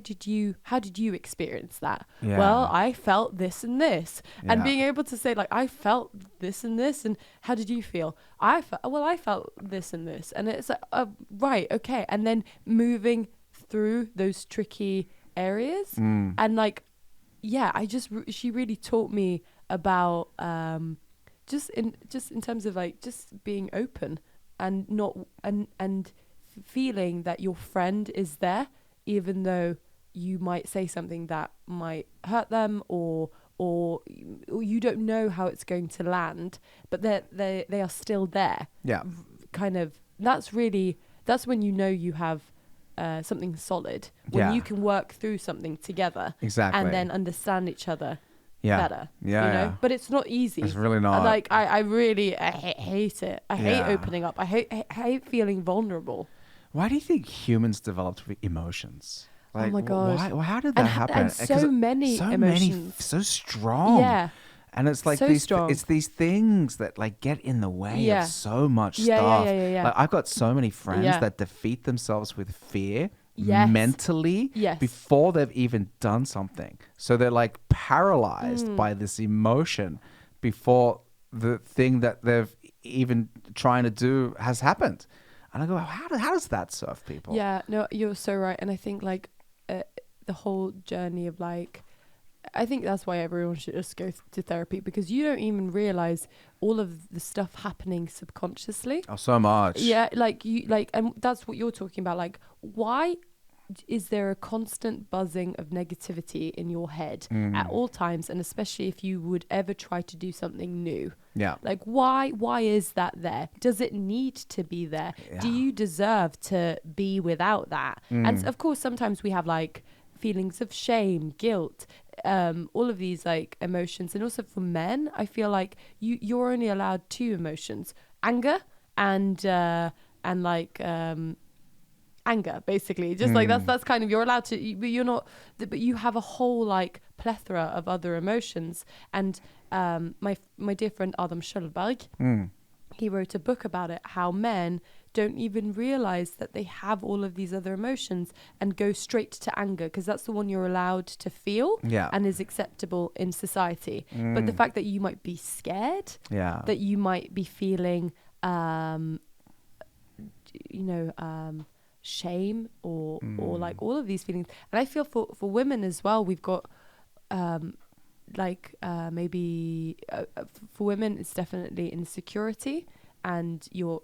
did you experience that? Yeah. Well, I felt this and this. Yeah. And being able to say like, I felt this and this, and how did you feel? I felt this and this. And it's like, right, okay. And then moving through those tricky areas. And like, yeah, she really taught me about just in terms of like just being open and not and feeling that your friend is there, even though you might say something that might hurt them, or you don't know how it's going to land, but they are still there. Yeah. Kind of, that's when you know you have something solid, when you can work through something together. Exactly. And then understand each other better. Yeah. You know? But it's not easy. It's really not. Like I really hate it. I hate opening up. I hate feeling vulnerable. Why do you think humans developed emotions? Like, oh my gosh. How did that happen? And so many emotions. So strong. Yeah. And it's like so it's these things that like get in the way of so much stuff. Yeah. Like I've got so many friends that defeat themselves with fear mentally before they've even done something. So they're like paralyzed by this emotion before the thing that they've even trying to do has happened. And I go, how does that serve people? Yeah, no, you're so right. And I think like the whole journey of like, I think that's why everyone should just go to therapy, because you don't even realize all of the stuff happening subconsciously. Oh, so much. Yeah, and that's what you're talking about. Like, why is there a constant buzzing of negativity in your head at all times, and especially if you would ever try to do something new? Yeah. Like, why is that there? Does it need to be there? Yeah. Do you deserve to be without that? And of course, sometimes we have like feelings of shame, guilt, all of these like emotions. And also for men, I feel like you're only allowed two emotions: anger and like anger, basically. Just like that's kind of, you're allowed to, but you're not, but you have a whole like plethora of other emotions. And my dear friend Adam Schulberg, he wrote a book about it, how men don't even realize that they have all of these other emotions and go straight to anger because that's the one you're allowed to feel and is acceptable in society. But the fact that you might be scared, that you might be feeling shame or like all of these feelings. And I feel for women as well, we've got maybe for women it's definitely insecurity, and you're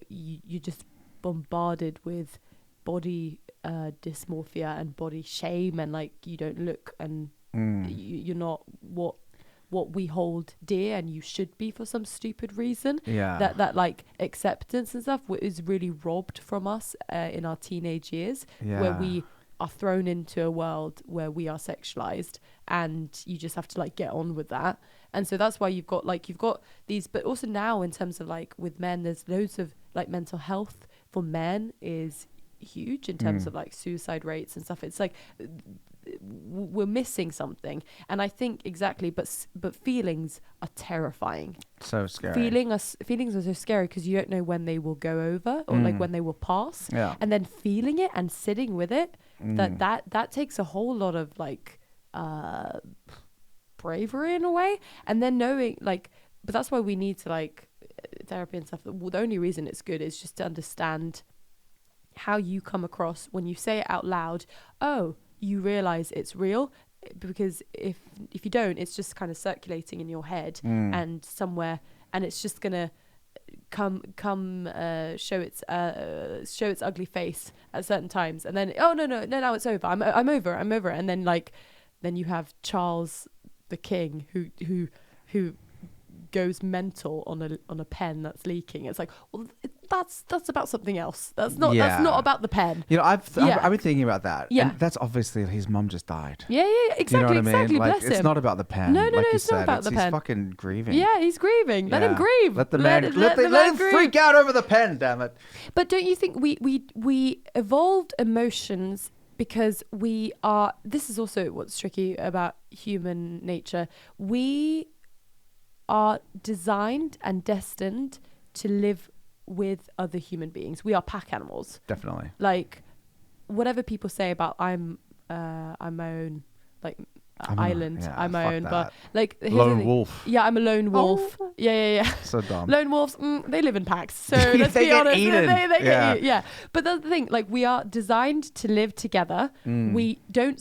just bombarded with body dysmorphia and body shame, and like you don't look and you're not what we hold dear and you should be for some stupid reason. That like acceptance and stuff is really robbed from us in our teenage years, where we are thrown into a world where we are sexualized, and you just have to like get on with that. And so that's why you've got these, but also now in terms of like with men, there's loads of like mental health for men is huge in terms of like suicide rates and stuff. It's like we're missing something. And I think exactly, but feelings are terrifying. So scary. Feelings are so scary because you don't know when they will go over or like when they will pass. And then feeling it and sitting with it, that takes a whole lot of like bravery in a way. And then knowing like, but that's why we need to like therapy and stuff. The only reason it's good is just to understand how you come across when you say it out loud. Oh, you realize it's real, because if you don't, it's just kind of circulating in your head and somewhere, and it's just gonna come show its ugly face at certain times, and then now it's over. I'm over, and then you have Charles the King who goes mental on a pen that's leaking. It's like, well, that's about something else. That's not about the pen. You know, I've been thinking about that. Yeah. And that's obviously his mum just died. Yeah, exactly. You know what I mean? Exactly. Like, Bless him. it's not about the pen. No, like it's not about the pen. He's fucking grieving. Yeah, he's grieving. Let him grieve. Let the man let him freak out over the pen, damn it. But don't you think we evolved emotions because we are, this is also what's tricky about human nature. We are designed and destined to live with other human beings. We are pack animals. Definitely. Like, whatever people say about I'm my own like island. I'm my own, but like lone wolf. Yeah, I'm a lone wolf. Oh. Yeah. So dumb. Lone wolves, they live in packs. So let's be honest, they get eaten. Yeah. But that's the thing. Like we are designed to live together. We don't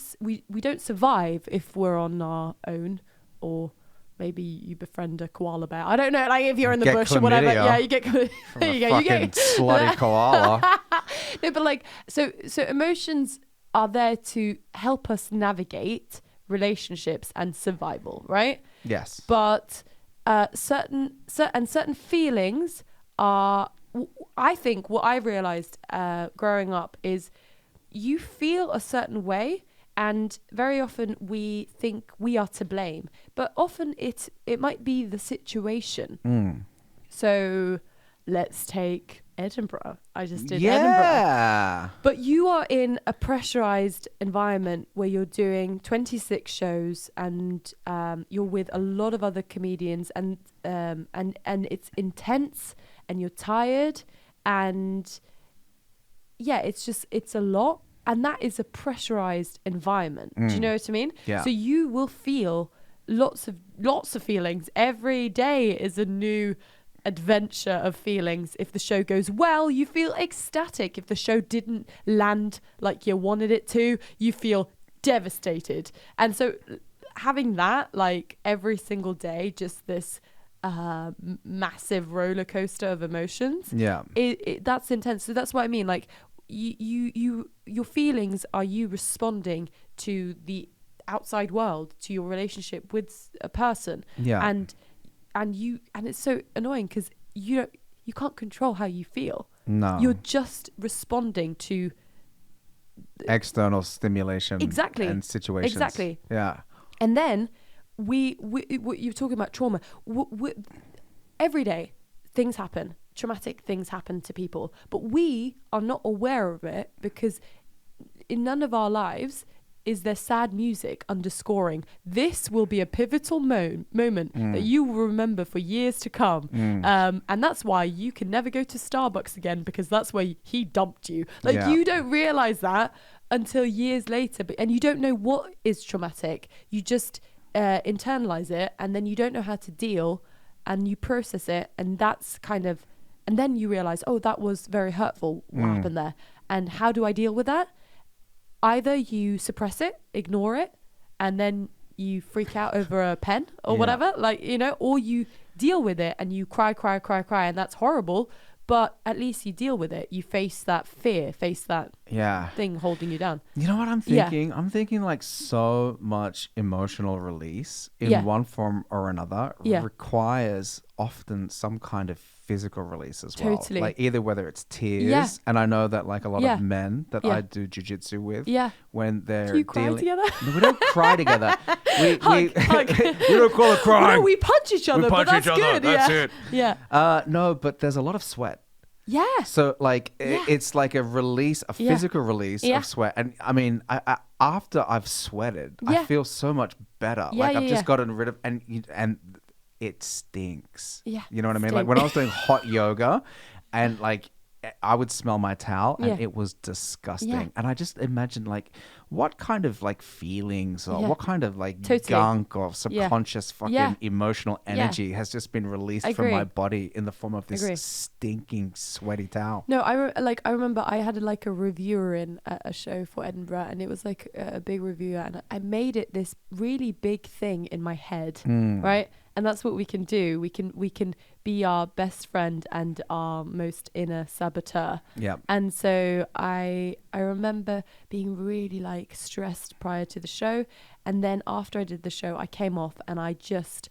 survive if we're on our own, or maybe you befriend a koala bear. I don't know. Like if you're in the bush or whatever. Yeah, you get. There you go. You get slutty koala. No, but like so emotions are there to help us navigate relationships and survival, right? Yes. But certain feelings are, I think what I've realized growing up is you feel a certain way, and very often we think we are to blame, but often it might be the situation. So let's take Edinburgh. I just did Edinburgh. But you are in a pressurized environment where you're doing 26 shows and you're with a lot of other comedians, and it's intense and you're tired, and it's a lot, and that is a pressurized environment. Do you know what I mean? Yeah. So you will feel lots of feelings. Every day is a new adventure of feelings. If the show goes well, you feel ecstatic. If the show didn't land like you wanted it to, you feel devastated. And so having that like every single day, just this massive roller coaster of emotions, that's intense. So that's what I mean, like your feelings are you responding to the outside world, to your relationship with a person, and it's so annoying because you can't control how you feel. No, you're just responding to external stimulation, exactly, and situations. Exactly. Yeah. And then you're talking about trauma. Every day things happen, traumatic things happen to people, but we are not aware of it because in none of our lives is there sad music underscoring this will be a pivotal moment that you will remember for years to come. And that's why you can never go to Starbucks again, because that's where he dumped you. Like you don't realize that until years later, and you don't know what is traumatic. You just internalize it, and then you don't know how to deal, and you process it, and that's kind of, and then you realize, oh, that was very hurtful. What happened there? And how do I deal with that? Either you suppress it, ignore it, and then you freak out over a pen or whatever, like, or you deal with it and you cry, and that's horrible, but at least you deal with it. You face that fear, face that thing holding you down. You know what I'm thinking? Yeah. I'm thinking like so much emotional release in one form or another requires often some kind of physical release as well. Totally. Like either whether it's tears, and I know that like a lot of men that I do jiu-jitsu with, when they're you cry together? No, we don't cry together. We don't call it crying. No, we punch each other. But that's good. That's it. Yeah. No, but there's a lot of sweat. Yeah. So like it's like a release, a physical release of sweat. And I mean, I after I've sweated, I feel so much better. Like I've just gotten rid of and it stinks. Yeah. You know what I mean? Like when I was doing hot yoga and like I would smell my towel and it was disgusting. Yeah. And I just imagine like what kind of like feelings or what kind of like gunk or subconscious fucking emotional energy has just been released from my body in the form of this stinking sweaty towel. No, I remember I had like a reviewer in at a show for Edinburgh, and it was like a big reviewer, and I made it this really big thing in my head, right? And that's what we can do. We can be our best friend and our most inner saboteur. Yeah. And so I remember being really like stressed prior to the show, and then after I did the show, I came off and I just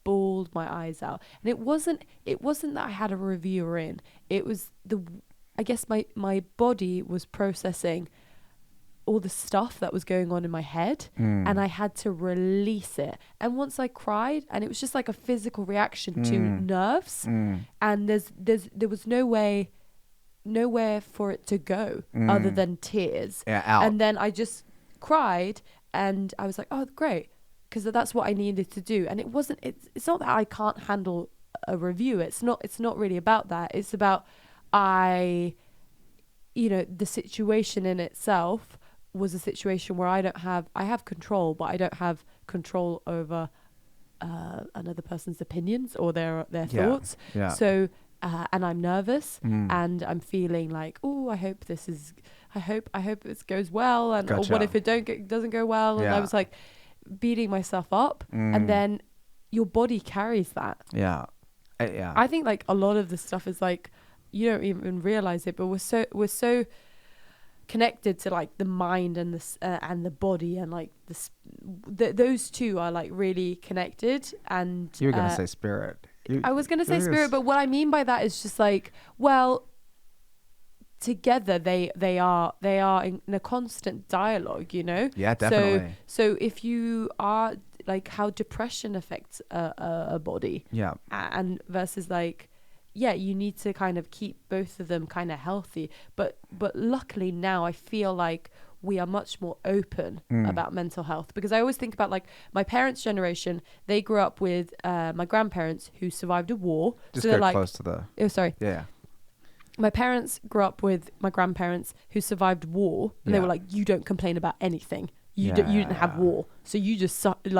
bawled my eyes out. And it wasn't that I had a reviewer in. It was I guess my body was processing all the stuff that was going on in my head, and I had to release it. And once I cried, and it was just like a physical reaction to nerves, and there was nowhere for it to go other than tears. Out. And then I just cried, and I was like, oh, great, because that's what I needed to do. And it's not that I can't handle a review. It's not really about that. It's about the situation in itself was a situation where I have control, but I don't have control over another person's opinions or their thoughts. Yeah. So, and I'm nervous and I'm feeling like, oh, I hope it goes well. And or what if it doesn't go well? And I was like beating myself up, and then your body carries that. Yeah. I think like a lot of the stuff is like, you don't even realize it, but we're so connected to like the mind and the body, and like those two are like really connected. And you were gonna say spirit. I was gonna say spirit, but what I mean by that is just like, well, together they are in a constant dialogue, Yeah, definitely. So if you are like how depression affects a body, and versus like, you need to kind of keep both of them kind of healthy, but luckily now I feel like we are much more open about mental health, because I always think about like my parents' generation. They grew up with my grandparents who survived a war. Just so go they're like, close to the... Oh, sorry. Yeah. My parents grew up with my grandparents who survived war, and they were like, you don't complain about anything. You didn't have war, so you just suck it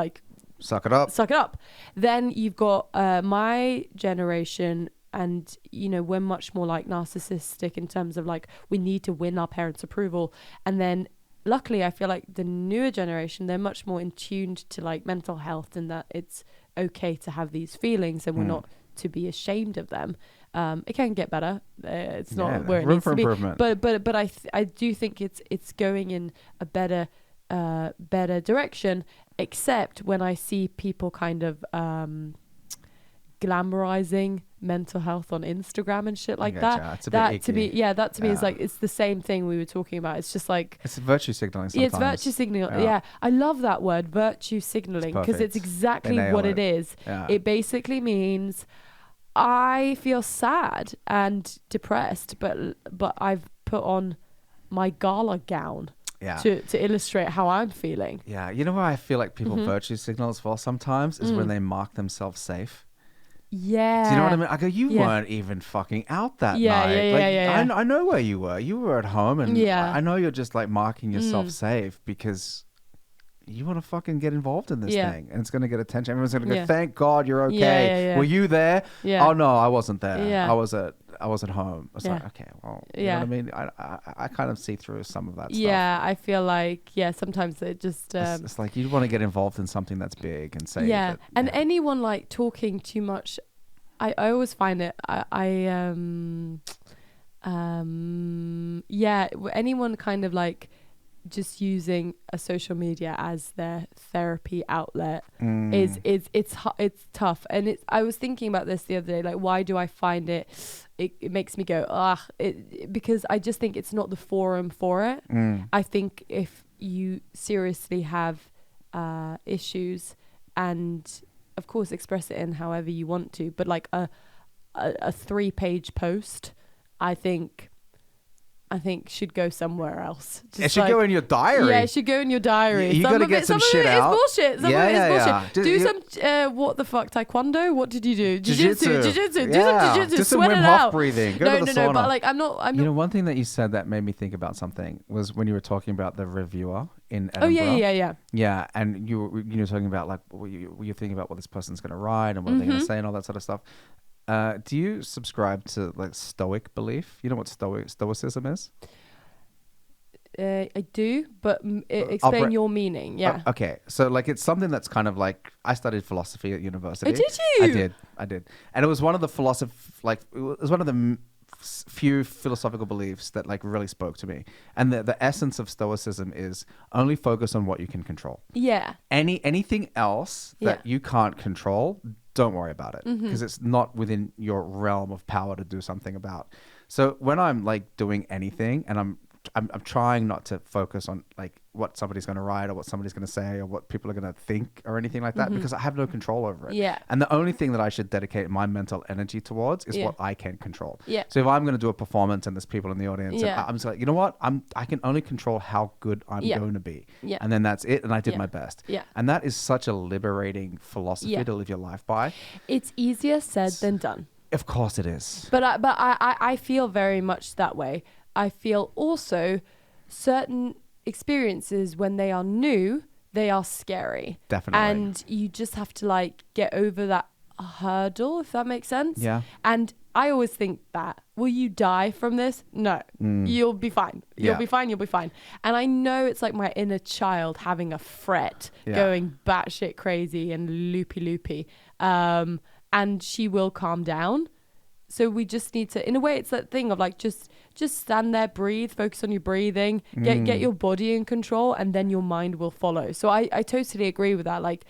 up. Then you've got my generation, and we're much more like narcissistic in terms of like we need to win our parents' approval. And then luckily I feel like the newer generation, they're much more in tuned to like mental health, and that it's okay to have these feelings, and we're not to be ashamed of them. It can get better. It's not where it needs to be. But I do think it's going in a better direction. Except when I see people kind of glamorizing mental health on Instagram and shit like that. That to me is like, it's the same thing we were talking about. It's just like, it's virtue signaling sometimes. It's virtue signaling. Yeah. I love that word, virtue signaling, because it's exactly what it is. It basically means I feel sad and depressed, but I've put on my gala gown to illustrate how I'm feeling. Yeah. You know where I feel like people virtue signal as well sometimes is when they mark themselves safe. Yeah. Do you know what I mean? I go, you weren't even fucking out that night. I know where you were. You were at home, and I know you're just like marking yourself safe because you want to fucking get involved in this thing, and it's going to get attention. Everyone's going to go, thank God you're okay. Were you there? Oh no, I wasn't there. I was at home. It's like, okay, well, you know what I mean? I kind of see through some of that stuff. Yeah, I feel like, sometimes it just... it's like you want to get involved in something that's big and say that... And anyone like talking too much, I always find it, anyone kind of like just using a social media as their therapy outlet it's tough. And I was thinking about this the other day, like, why do I find it makes me go because I just think it's not the forum for it. I think if you seriously have issues, and of course express it in however you want to, but like a 3-page post I think should go somewhere else. Just it should go in your diary. Yeah, it should go in your diary. You got to get some shit out. Some of it is bullshit. Do some what the fuck taekwondo? What did you do? Jiu-jitsu. Do some jiu-jitsu. Do some Sweat Wim it Hof out. breathing. Go to the sauna. But like I'm not. One thing that you said that made me think about something was when you were talking about the reviewer in Edinburgh. Yeah, and you were talking about like you're thinking about what this person's going to write and what they're going to say and all that sort of stuff. Do you subscribe to like Stoic belief? You know what Stoicism is? I do, but explain your meaning. Yeah. Okay, so like it's something that's kind of like, I studied philosophy at university. Oh, did you? I did, and it was one of the few philosophical beliefs that like really spoke to me. And the essence of Stoicism is only focus on what you can control. Yeah. Anything else that you can't control, don't worry about it, because it's not within your realm of power to do something about. So when I'm like doing anything and I'm trying not to focus on like what somebody's going to write or what somebody's going to say or what people are going to think or anything like that, because I have no control over it. Yeah. And the only thing that I should dedicate my mental energy towards is what I can control. Yeah. So if I'm going to do a performance and there's people in the audience, and I'm just like, you know what? I can only control how good I'm going to be. Yeah. And then that's it. And I did my best. Yeah. And that is such a liberating philosophy to live your life by. It's easier said than done. Of course it is. But I feel very much that way. I feel also certain experiences, when they are new, they are scary. Definitely. And you just have to like get over that hurdle, if that makes sense. Yeah. And I always think that, will you die from this? No. You'll be fine. You'll be fine. And I know it's like my inner child having a fret, going batshit crazy and loopy. And she will calm down. So we just need to, in a way, it's that thing of like, just stand there, breathe, focus on your breathing, get your body in control, and then your mind will follow. So I totally agree with that. Like,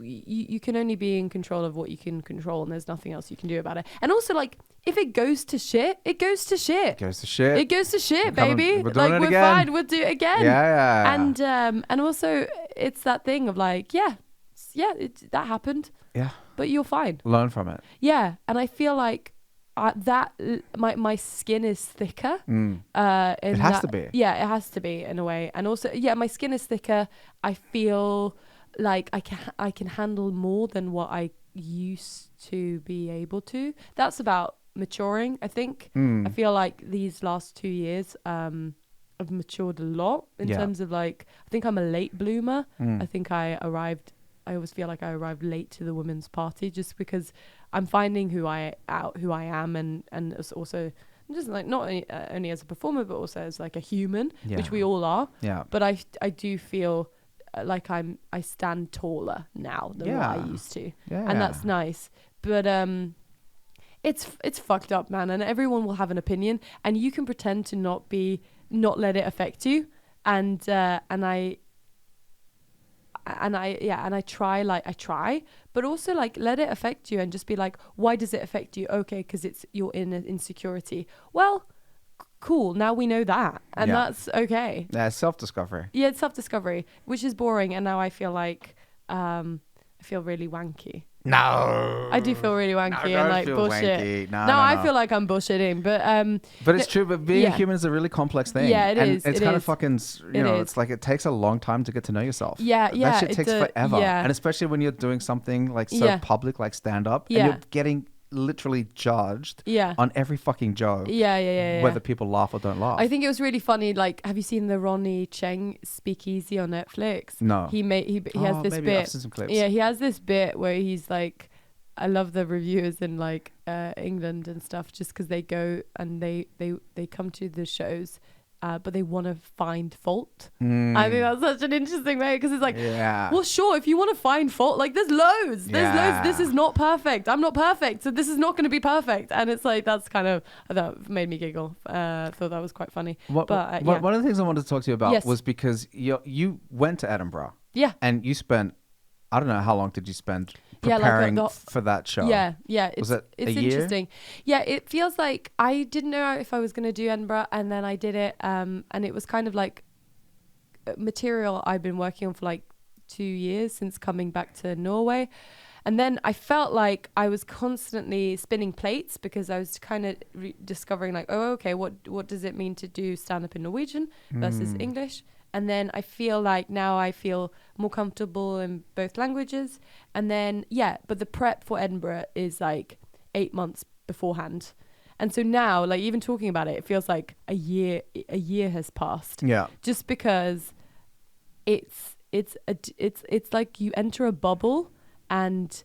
you can only be in control of what you can control, and there's nothing else you can do about it. And also, like, if it goes to shit, it goes to shit. It goes to shit, baby. We're doing it we're again. Fine. We'll do it again. Yeah. And also, it's that thing of like, that happened. Yeah. But you're fine. Learn from it. Yeah. And I feel like my skin is thicker. It has to be. Yeah, it has to be in a way. And also, my skin is thicker. I feel like I can handle more than what I used to be able to. That's about maturing, I think. I feel like these last 2 years I've matured a lot in terms of like, I think I'm a late bloomer. I think I always feel like I arrived late to the women's party, just because I'm finding who I am, and it's also just like not only as a performer, but also as like a human, which we all are. Yeah. But I do feel like I stand taller now than what I used to, and that's nice. But it's fucked up, man, and everyone will have an opinion, and you can pretend to not let it affect you, and I try, but also like let it affect you and just be like, why does it affect you? Okay, because it's your inner insecurity. Well, cool. Now we know that, and that's okay. Yeah, self-discovery. Yeah, it's self-discovery, which is boring, and now I feel like I feel really wanky. No, I do feel really wanky and like bullshit. No, I feel like I'm bullshitting, but it's true. But being a human is a really complex thing. Yeah, it is. It's kind of fucking, it's like it takes a long time to get to know yourself. That shit takes forever. And especially when you're doing something like so public, like stand up, and you're getting literally judged on every fucking joke. Whether people laugh or don't laugh. I think it was really funny. Like, have you seen the Ronnie Cheng Speakeasy on Netflix? No. He has this bit. I've seen some clips. Yeah, he has this bit where he's like, I love the reviewers in like England and stuff, just because they go and they come to the shows, but they want to find fault. I think that's such an interesting way, because it's like, well, sure, if you want to find fault, like there's loads. This is not perfect. I'm not perfect, so this is not going to be perfect. And it's like, that's kind of, that made me giggle. Thought that was quite funny. One of the things I wanted to talk to you about was because you went to Edinburgh. Yeah. And you spent, I don't know, how long did you spend preparing for that show? It's interesting. Yeah, it feels like I didn't know if I was going to do Edinburgh, and then I did it, and it was kind of like material I've been working on for like 2 years since coming back to Norway. And then I felt like I was constantly spinning plates, because I was kind of discovering like, oh, okay, what does it mean to do stand-up in Norwegian versus English? And then I feel like now I feel more comfortable in both languages. And then, but the prep for Edinburgh is like 8 months beforehand. And so now, like, even talking about it, it feels like a year has passed. Yeah. Just because it's like you enter a bubble, and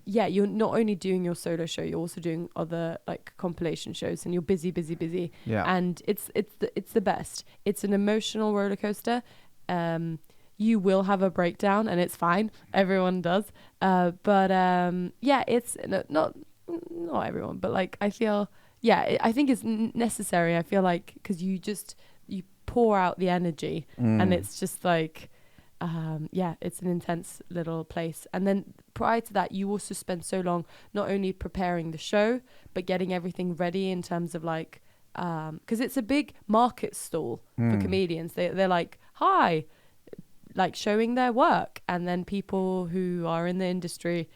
you're not only doing your solo show, you're also doing other like compilation shows, and you're busy. Yeah. And it's the best. It's an emotional roller coaster. You will have a breakdown, and it's fine. Everyone does. It's not everyone, but like I feel, I think it's necessary. I feel like, because you pour out the energy, and it's just like, it's an intense little place. And then prior to that, you also spend so long not only preparing the show, but getting everything ready in terms of like, because it's a big market stall for comedians. They're like, hi, like showing their work, and then people who are in the industry.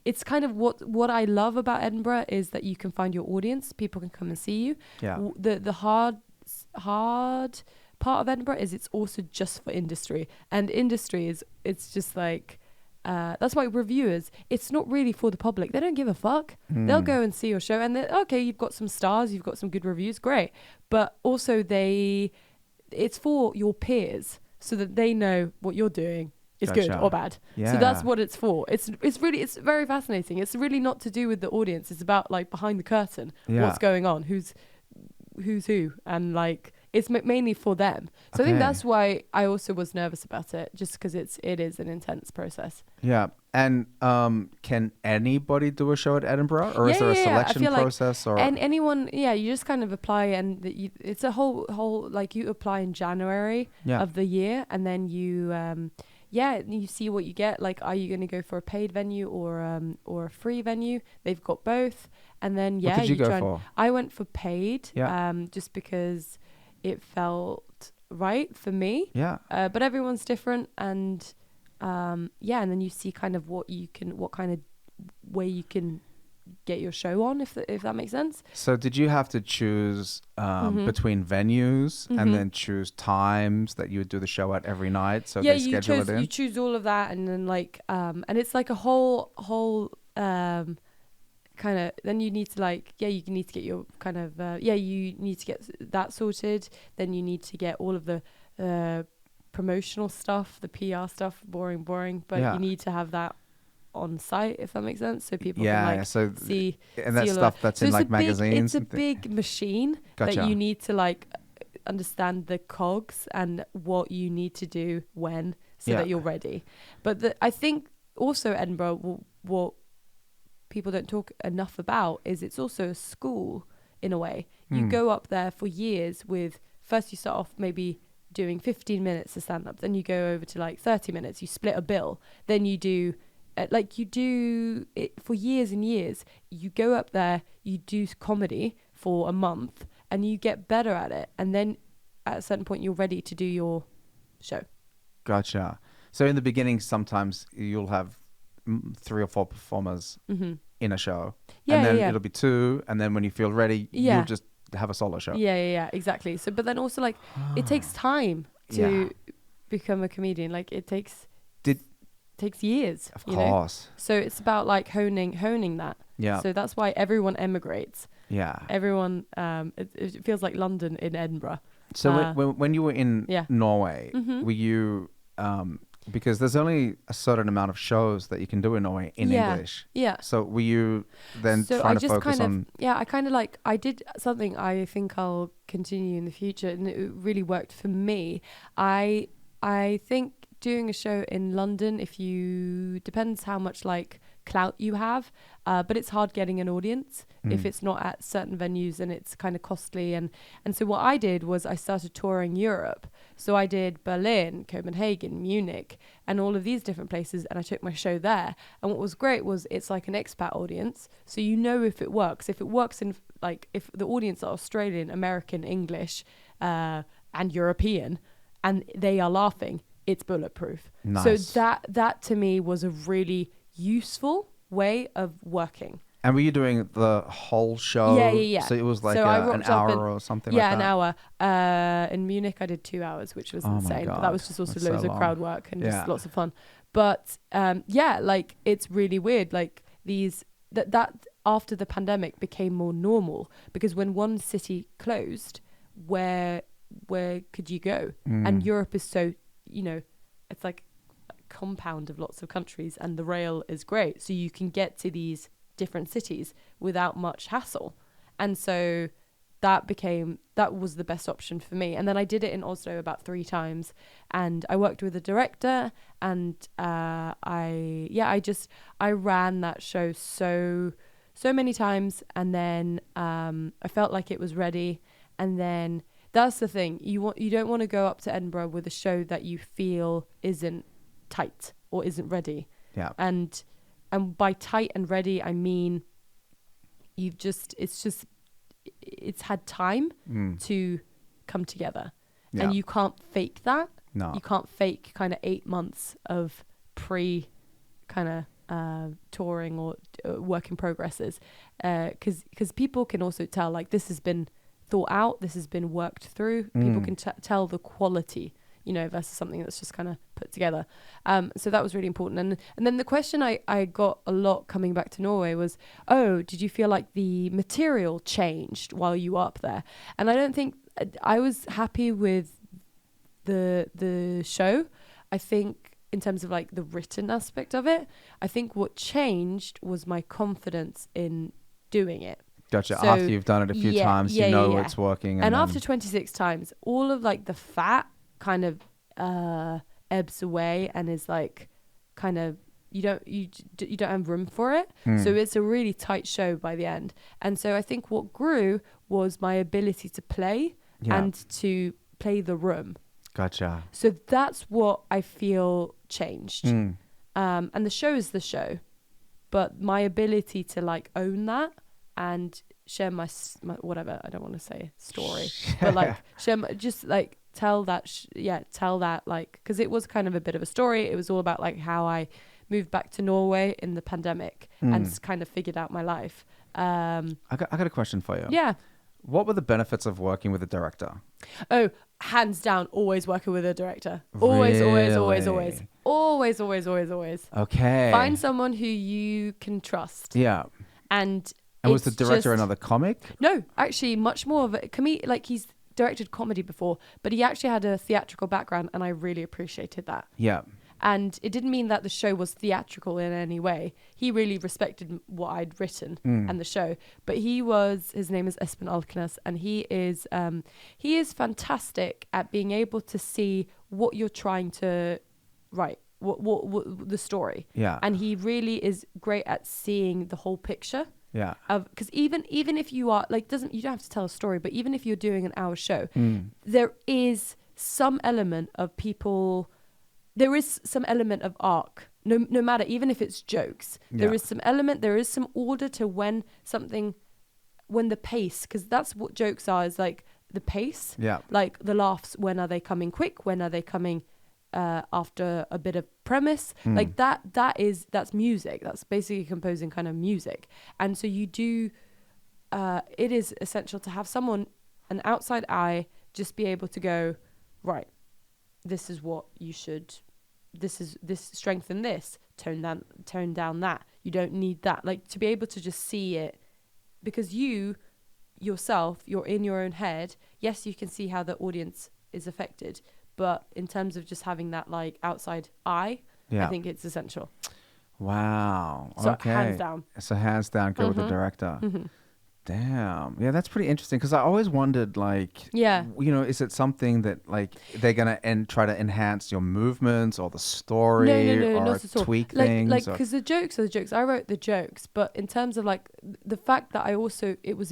It's kind of what I love about Edinburgh is that you can find your audience. People can come and see you. Yeah. The hard part of Edinburgh is it's also just for industry, and industry is, it's just like that's why reviewers, it's not really for the public. They don't give a fuck. They'll go and see your show and okay, you've got some stars, you've got some good reviews, great. But also it's for your peers so that they know what you're doing is good or bad. Yeah. So that's what it's for. It's very fascinating. It's really not to do with the audience. It's about like behind the curtain, what's going on, who's who, and like it's mainly for them. So I think that's why I also was nervous about it, just because it is an intense process. Yeah. And can anybody do a show at Edinburgh, or is there a selection process? Or anyone? Yeah, you just kind of apply, and it's a whole like you apply in January of the year, and then you you see what you get. Like, are you going to go for a paid venue or a free venue? They've got both, and then what did you go for? I went for paid, just because it felt right for me. Yeah. But everyone's different, and and then you see kind of what kind of way you can get your show on, if that makes sense. So did you have to choose between venues and then choose times that you would do the show at every night? So they schedule it in? You choose all of that, and then like and it's like a whole kind of, then you need to like you need to get your kind of you need to get that sorted. Then you need to get all of the promotional stuff, the PR stuff, boring, but you need to have that on site, if that makes sense, so people can like see, and that stuff that's in like magazines. It's a big machine that you need to like understand the cogs and what you need to do when, so that you're ready. But I think also Edinburgh, what people don't talk enough about is it's also a school in a way. You go up there for years with, first you start off maybe doing 15 minutes of stand-up, then you go over to like 30 minutes, you split a bill, then you do you do it for years and years. You go up there, you do comedy for a month, and you get better at it, and then at a certain point you're ready to do your show. Gotcha. So in the beginning, sometimes you'll have 3 or 4 performers in a show, and then it'll be 2, and then when you feel ready, you'll just have a solo show. Yeah, exactly. So, but then also like it takes time to become a comedian. Like it takes years. Of course. So it's about like honing that. Yeah. So that's why everyone emigrates. Yeah. Everyone. It feels like London in Edinburgh. So when you were in Norway, were you because there's only a certain amount of shows that you can do in Norway in English. Yeah. So were you then trying to focus on? Yeah, I did something I think I'll continue in the future, and it really worked for me. I think doing a show in London, depends how much like clout you have, but it's hard getting an audience if it's not at certain venues, and it's kind of costly, and so what I did was I started touring Europe. So I did Berlin, Copenhagen, Munich, and all of these different places, and I took my show there. And what was great was it's like an expat audience, so you know if it works in like if the audience are Australian, American, English, and European, and they are laughing, it's bulletproof. Nice. So that to me was a really useful way of working. And were you doing the whole show? Yeah. So it was like an hour or something like that? Yeah, an hour. In Munich, I did 2 hours, which was insane. But that was just also loads of crowd work and just lots of fun. But like it's really weird. Like that after the pandemic became more normal, because when one city closed, where could you go? And Europe is so, it's like a compound of lots of countries, and the rail is great, so you can get to these different cities without much hassle. And so that was the best option for me. And then I did it in Oslo about 3 times, and I worked with a director, and I ran that show so many times, and then I felt like it was ready. And then that's the thing, you don't want to go up to Edinburgh with a show that you feel isn't tight or isn't ready. Yeah. And by tight and ready, I mean it's had time to come together. Yeah. And you can't fake that. No. You can't fake kind of 8 months of pre kind of touring or work in progresses, because people can also tell, like, this has been thought out, this has been worked through. People can tell the quality, versus something that's just kind of put together. So that was really important. And then the question I got a lot coming back to Norway was, oh, did you feel like the material changed while you were up there? And I don't think I was happy with the show. I think in terms of like the written aspect of it, I think what changed was my confidence in doing it. Gotcha. So, after you've done it a few times, you know it's working. And after 26 times, all of like the fat kind of ebbs away and is like kind of you don't have room for it. So it's a really tight show by the end. And so I think what grew was my ability to play and to play the room. Gotcha. So that's what I feel changed. And the show is the show, but my ability to like own that and share my whatever, I don't want to say story, but like just like tell that like, because it was kind of a bit of a story. It was all about like how I moved back to Norway in the pandemic and kind of figured out my life. I got a question for you. Yeah. What were the benefits of working with a director? Oh, hands down, always working with a director. Always, really? always. Okay. Find someone who you can trust. Yeah. And was the director another comic? No, actually, much more of a comedian. Like, he's directed comedy before, but he actually had a theatrical background, and I really appreciated that. Yeah. And it didn't mean that the show was theatrical in any way. He really respected what I'd written and the show. But his name is Espen Alkenes, and he is fantastic at being able to see what you're trying to write, what the story. Yeah. And he really is great at seeing the whole picture. Yeah. Because even if you are like, you don't have to tell a story, but even if you're doing an hour show, there is some element of people. There is some element of arc, no matter, even if it's jokes. There is some element, there is some order to when the pace, because that's what jokes are, is like the pace. Yeah. Like the laughs, when are they coming quick? When are they coming after a bit of premise? Like that's music. That's basically composing kind of music. And so you do, it is essential to have someone, an outside eye, just be able to go, right, this is what you should, this strengthen this, tone down that. You don't need that. Like, to be able to just see it, because you yourself, you're in your own head. Yes, you can see how the audience is affected, but in terms of just having that like outside eye, I think it's essential. Wow. So okay. hands down. So hands down, go with the director. Damn. Yeah, that's pretty interesting, because I always wondered, like, is it something that like they're gonna try to enhance your movements or the story no, or not at all. tweak things? Like, because the jokes are the jokes. I wrote the jokes, but in terms of like the fact that it was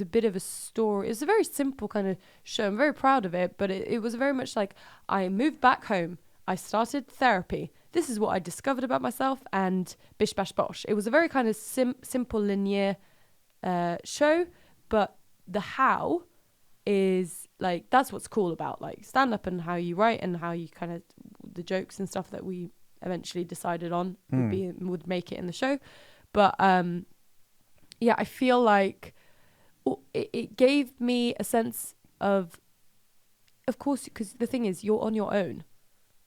a bit of a story. It was a very simple kind of show. I'm very proud of it, but it was very much like, I moved back home. I started therapy. This is what I discovered about myself, and bish bash bosh. It was a very kind of simple linear show. But the how is like, that's what's cool about like stand up, and how you write and how you kind of, the jokes and stuff that we eventually decided on would make it in the show. But I feel like it gave me a sense of course, because the thing is, you're on your own.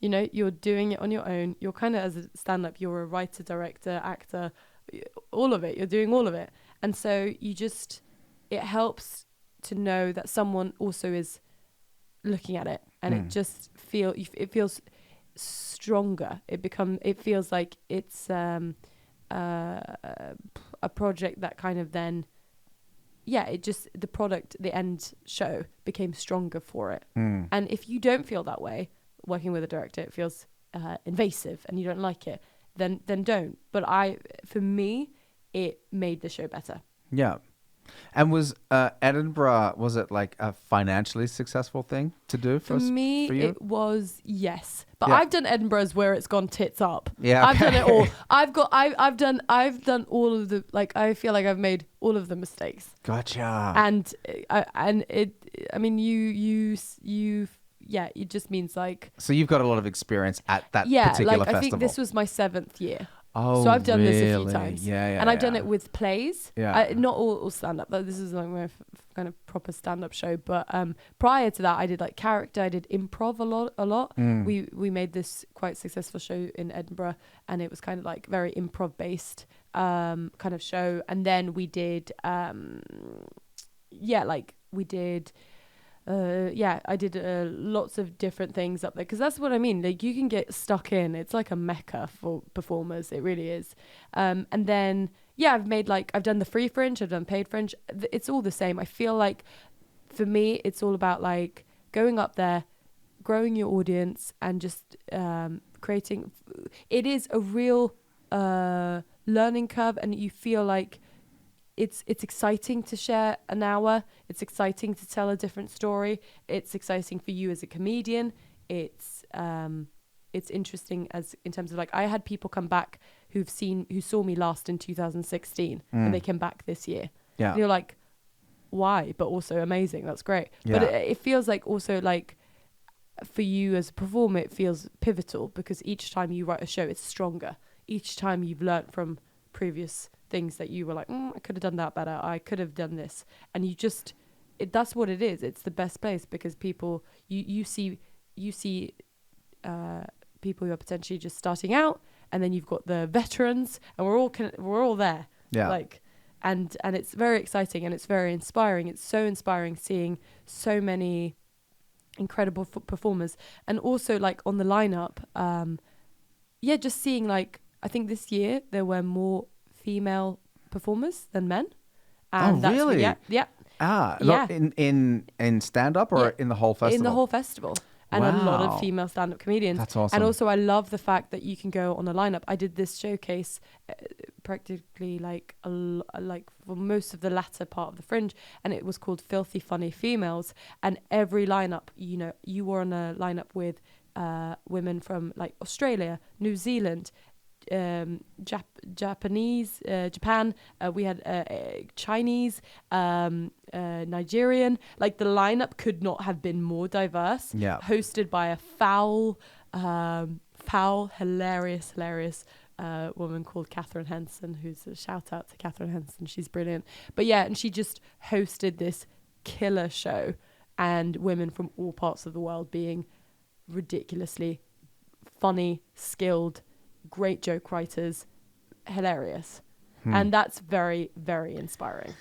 You know, you're doing it on your own. You're kind of, as a stand up, you're a writer, director, actor, all of it. You're doing all of it. And so it helps to know that someone also is looking at it, and it just feels stronger. It feels like it's a project that kind of then, the product, the end show became stronger for it. And if you don't feel that way, working with a director, it feels invasive and you don't like it, then don't. But for me, it made the show better. Yeah. And was Edinburgh, was it like a financially successul thing to do for me? For you? It was, yes. But I've done Edinburgh's where it's gone tits up. Yeah, okay. I've done it all. I've done all of the, like, I feel like I've made all of the mistakes. Gotcha. And it just means like. So you've got a lot of experience at that particular festival. I think this was my 7th year. Oh, so I've done really? this a few times. Yeah. And I've done it with plays. Yeah. Not all stand up. This is like my kind of proper stand up show. But prior to that, I did like character. I did improv a lot. We made this quite successful show in Edinburgh, and it was kind of like very improv based kind of show. And then we did I did lots of different things up there, because that's what I mean. Like, you can get stuck in. It's like a mecca for performers. It really is. And then, I've done the free fringe. I've done paid fringe. It's all the same. I feel like for me, it's all about like going up there, growing your audience, and just creating. It is a real learning curve, and you feel like it's exciting to share an hour. It's exciting to tell a different story. It's exciting for you as a comedian. It's interesting as in terms of like, I had people come back who saw me last in 2016 and they came back this year. Yeah. And you're like, why? But also amazing. That's great. Yeah. But it feels like also like for you as a performer, it feels pivotal, because each time you write a show, it's stronger. Each time you've learnt from previous things that you were like, I could have done that better. I could have done this. And you just, that's what it is. It's the best place, because people, you see people who are potentially just starting out, and then you've got the veterans, and we're all there. Yeah. Like, and it's very exciting, and it's very inspiring. It's so inspiring seeing so many incredible performers, and also like on the lineup, just seeing like, I think this year there were more female performers than men. And oh, really? Yeah. In stand up or in the whole festival? In the whole festival. And a lot of female stand-up comedians. That's awesome. And also I love the fact that you can go on a lineup. I did this showcase practically like for most of the latter part of the fringe, and it was called Filthy Funny Females. And every lineup, you were on a lineup with women from like Australia, New Zealand, Japan, we had Chinese, Nigerian. Like, the lineup could not have been more diverse. Yeah. Hosted by a foul, hilarious woman called Catherine Henson, who's a shout out to Catherine Henson. She's brilliant. But yeah, and she just hosted this killer show, and women from all parts of the world being ridiculously funny, skilled, great joke writers, hilarious. And that's very, very inspiring.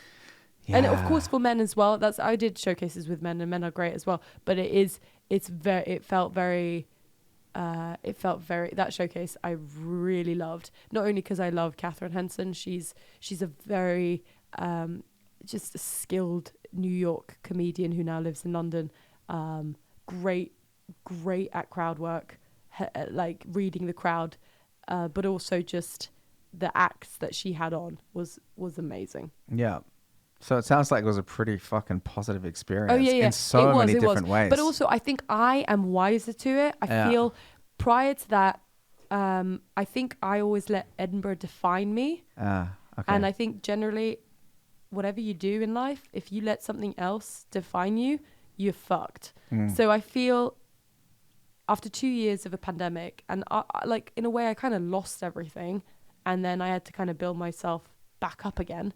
Yeah. And of course for men as well, I did showcases with men, and men are great as well, but that showcase I really loved, not only because I love Catherine Henson. She's a very just a skilled New York comedian who now lives in London, great at crowd work, like reading the crowd, but also just the acts that she had on was amazing. Yeah. So it sounds like it was a pretty fucking positive experience. Oh, yeah. In so many different ways. But also, I think I am wiser to it. I feel prior to that, I think I always let Edinburgh define me. Okay. And I think generally, whatever you do in life, if you let something else define you, you're fucked. So I feel after 2 years of a pandemic, and like in a way I kind of lost everything, and then I had to kind of build myself back up again.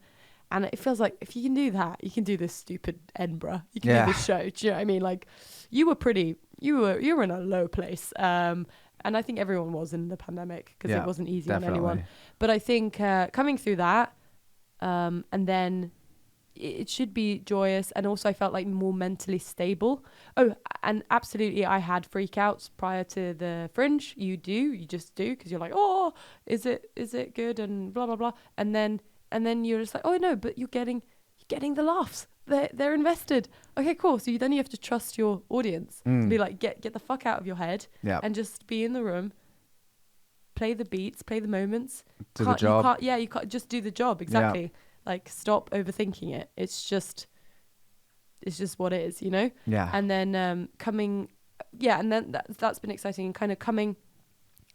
And it feels like if you can do that, you can do this stupid Edinburgh. You can do this show. Do you know what I mean? Like, you were in a low place. And I think everyone was in the pandemic, because it wasn't easy on anyone. But I think coming through that, and then it should be joyous. And also I felt like more mentally stable. Oh, and absolutely I had freakouts prior to the fringe. You just do, because you're like, oh, is it good, and blah blah blah. And then you're just like, oh no, but you're getting the laughs. They're invested. Okay, cool. So then you have to trust your audience. Be like, get the fuck out of your head, and just be in the room. Play the beats, play the moments. Do the job. You can't just do the job. Exactly. Yeah. Like, stop overthinking it. It's just what it is, you know? Yeah. And then and then that's been exciting, and kind of coming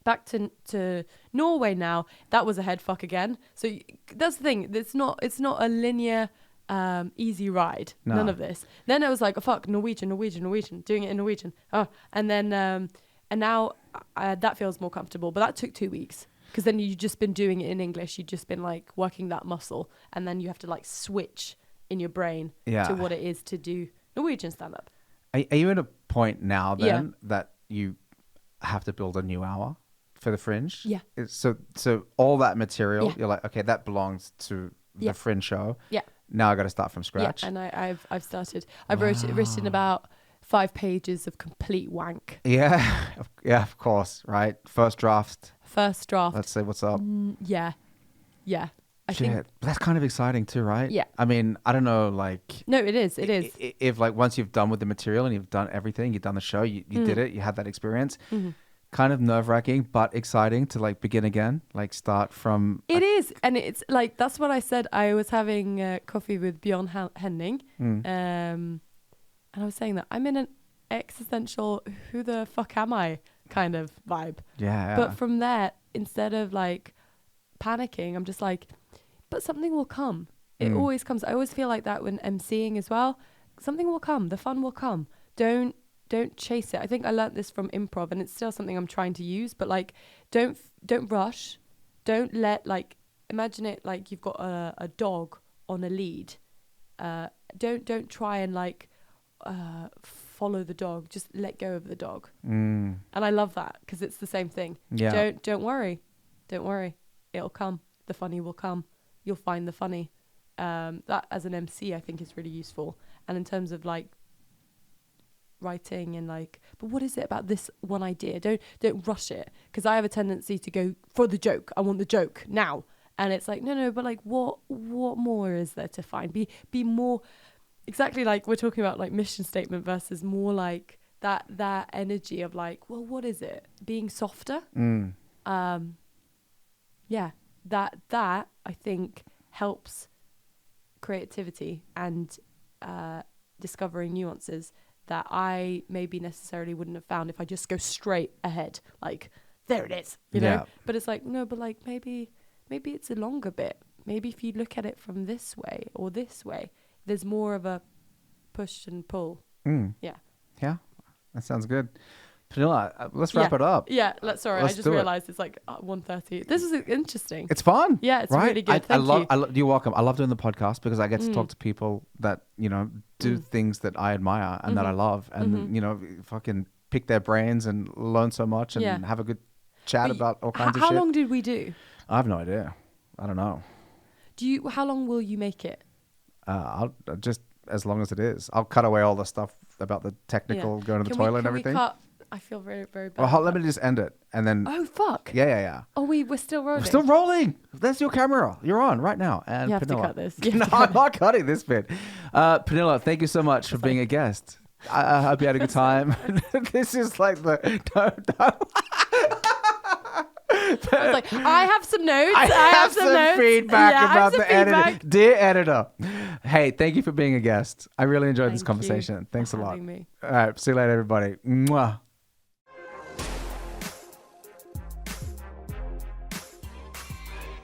back to Norway now. That was a head fuck again. So that's the thing. It's not a linear, easy ride. No. None of this. Then it was like, oh, fuck, Norwegian, doing it in Norwegian. Oh, and then and now that feels more comfortable. But that took 2 weeks, because then you've just been doing it in English. You've just been like working that muscle, and then you have to like switch in your brain to what it is to do Norwegian stand-up. Are you at a point now then that you have to build a new hour for the Fringe? Yeah. So all that material, you're like, okay, that belongs to the Fringe show. Yeah. Now I got to start from scratch. Yeah, and I've started. I've written about 5 pages of complete wank. Yeah, of course, right? First draft. Let's say what's up. Yeah. I think that's kind of exciting too, right? Yeah. I mean, I don't know, like. No, it is. If like once you've done with the material and you've done everything, you've done the show, you did it, you had that experience. Mm-hmm. Kind of nerve-wracking, but exciting to like begin again, like start from. It is, and it's like that's what I said. I was having coffee with Bjorn Henning, and I was saying that I'm in an existential "who the fuck am I" kind of vibe. Yeah. But from there, instead of like panicking, I'm just like, but something will come. It always comes. I always feel like that when emceeing as well. Something will come. The fun will come. Don't chase it. I think I learned this from improv, and it's still something I'm trying to use. But like, don't rush. Don't let like imagine it like you've got a dog on a lead. Don't try and like follow the dog. Just let go of the dog. And I love that because it's the same thing. Yeah. Don't worry. It'll come. The funny will come. You'll find the funny. That as an MC, I think is really useful. And in terms of like writing and like, but what is it about this one idea? Don't rush it, because I have a tendency to go for the joke. I want the joke now, and it's like no, but like what more is there to find? Be more exactly like we're talking about like mission statement versus more like that energy of like, well, what is it? Being softer. Yeah, that I think helps creativity and discovering nuances that I maybe necessarily wouldn't have found if I just go straight ahead. Like, there it is, you know? But it's like, no, but like maybe it's a longer bit. Maybe if you look at it from this way or this way, there's more of a push and pull. Yeah. Yeah, that sounds good. Pernille, let's wrap it up. Yeah, sorry, I just realized it's like 1:30. This is interesting. It's fun. Yeah, it's really good. You're welcome. I love doing the podcast because I get to talk to people that, you know, do things that I admire and that I love, and, you know, fucking pick their brains and learn so much and have a good chat about all kinds of shit. How long did we do? I have no idea. I don't know. How long will you make it? I'll just as long as it is. I'll cut away all the stuff about the technical going to the toilet and everything. I feel very, very bad. Well, let me just end it and then. Oh, fuck. Yeah. Oh, we're still rolling. We're still rolling. There's your camera. You're on right now. And you have Pernille. to cut this. No, I'm not cutting this bit. Pernille, thank you so much for being a guest. I hope you had a good time. This is like the. I was like, I have some notes. I have some notes. Feedback about the editor. Dear editor, hey, thank you for being a guest. I really enjoyed this conversation. Thanks a lot. Me. All right, see you later, everybody. Mwah.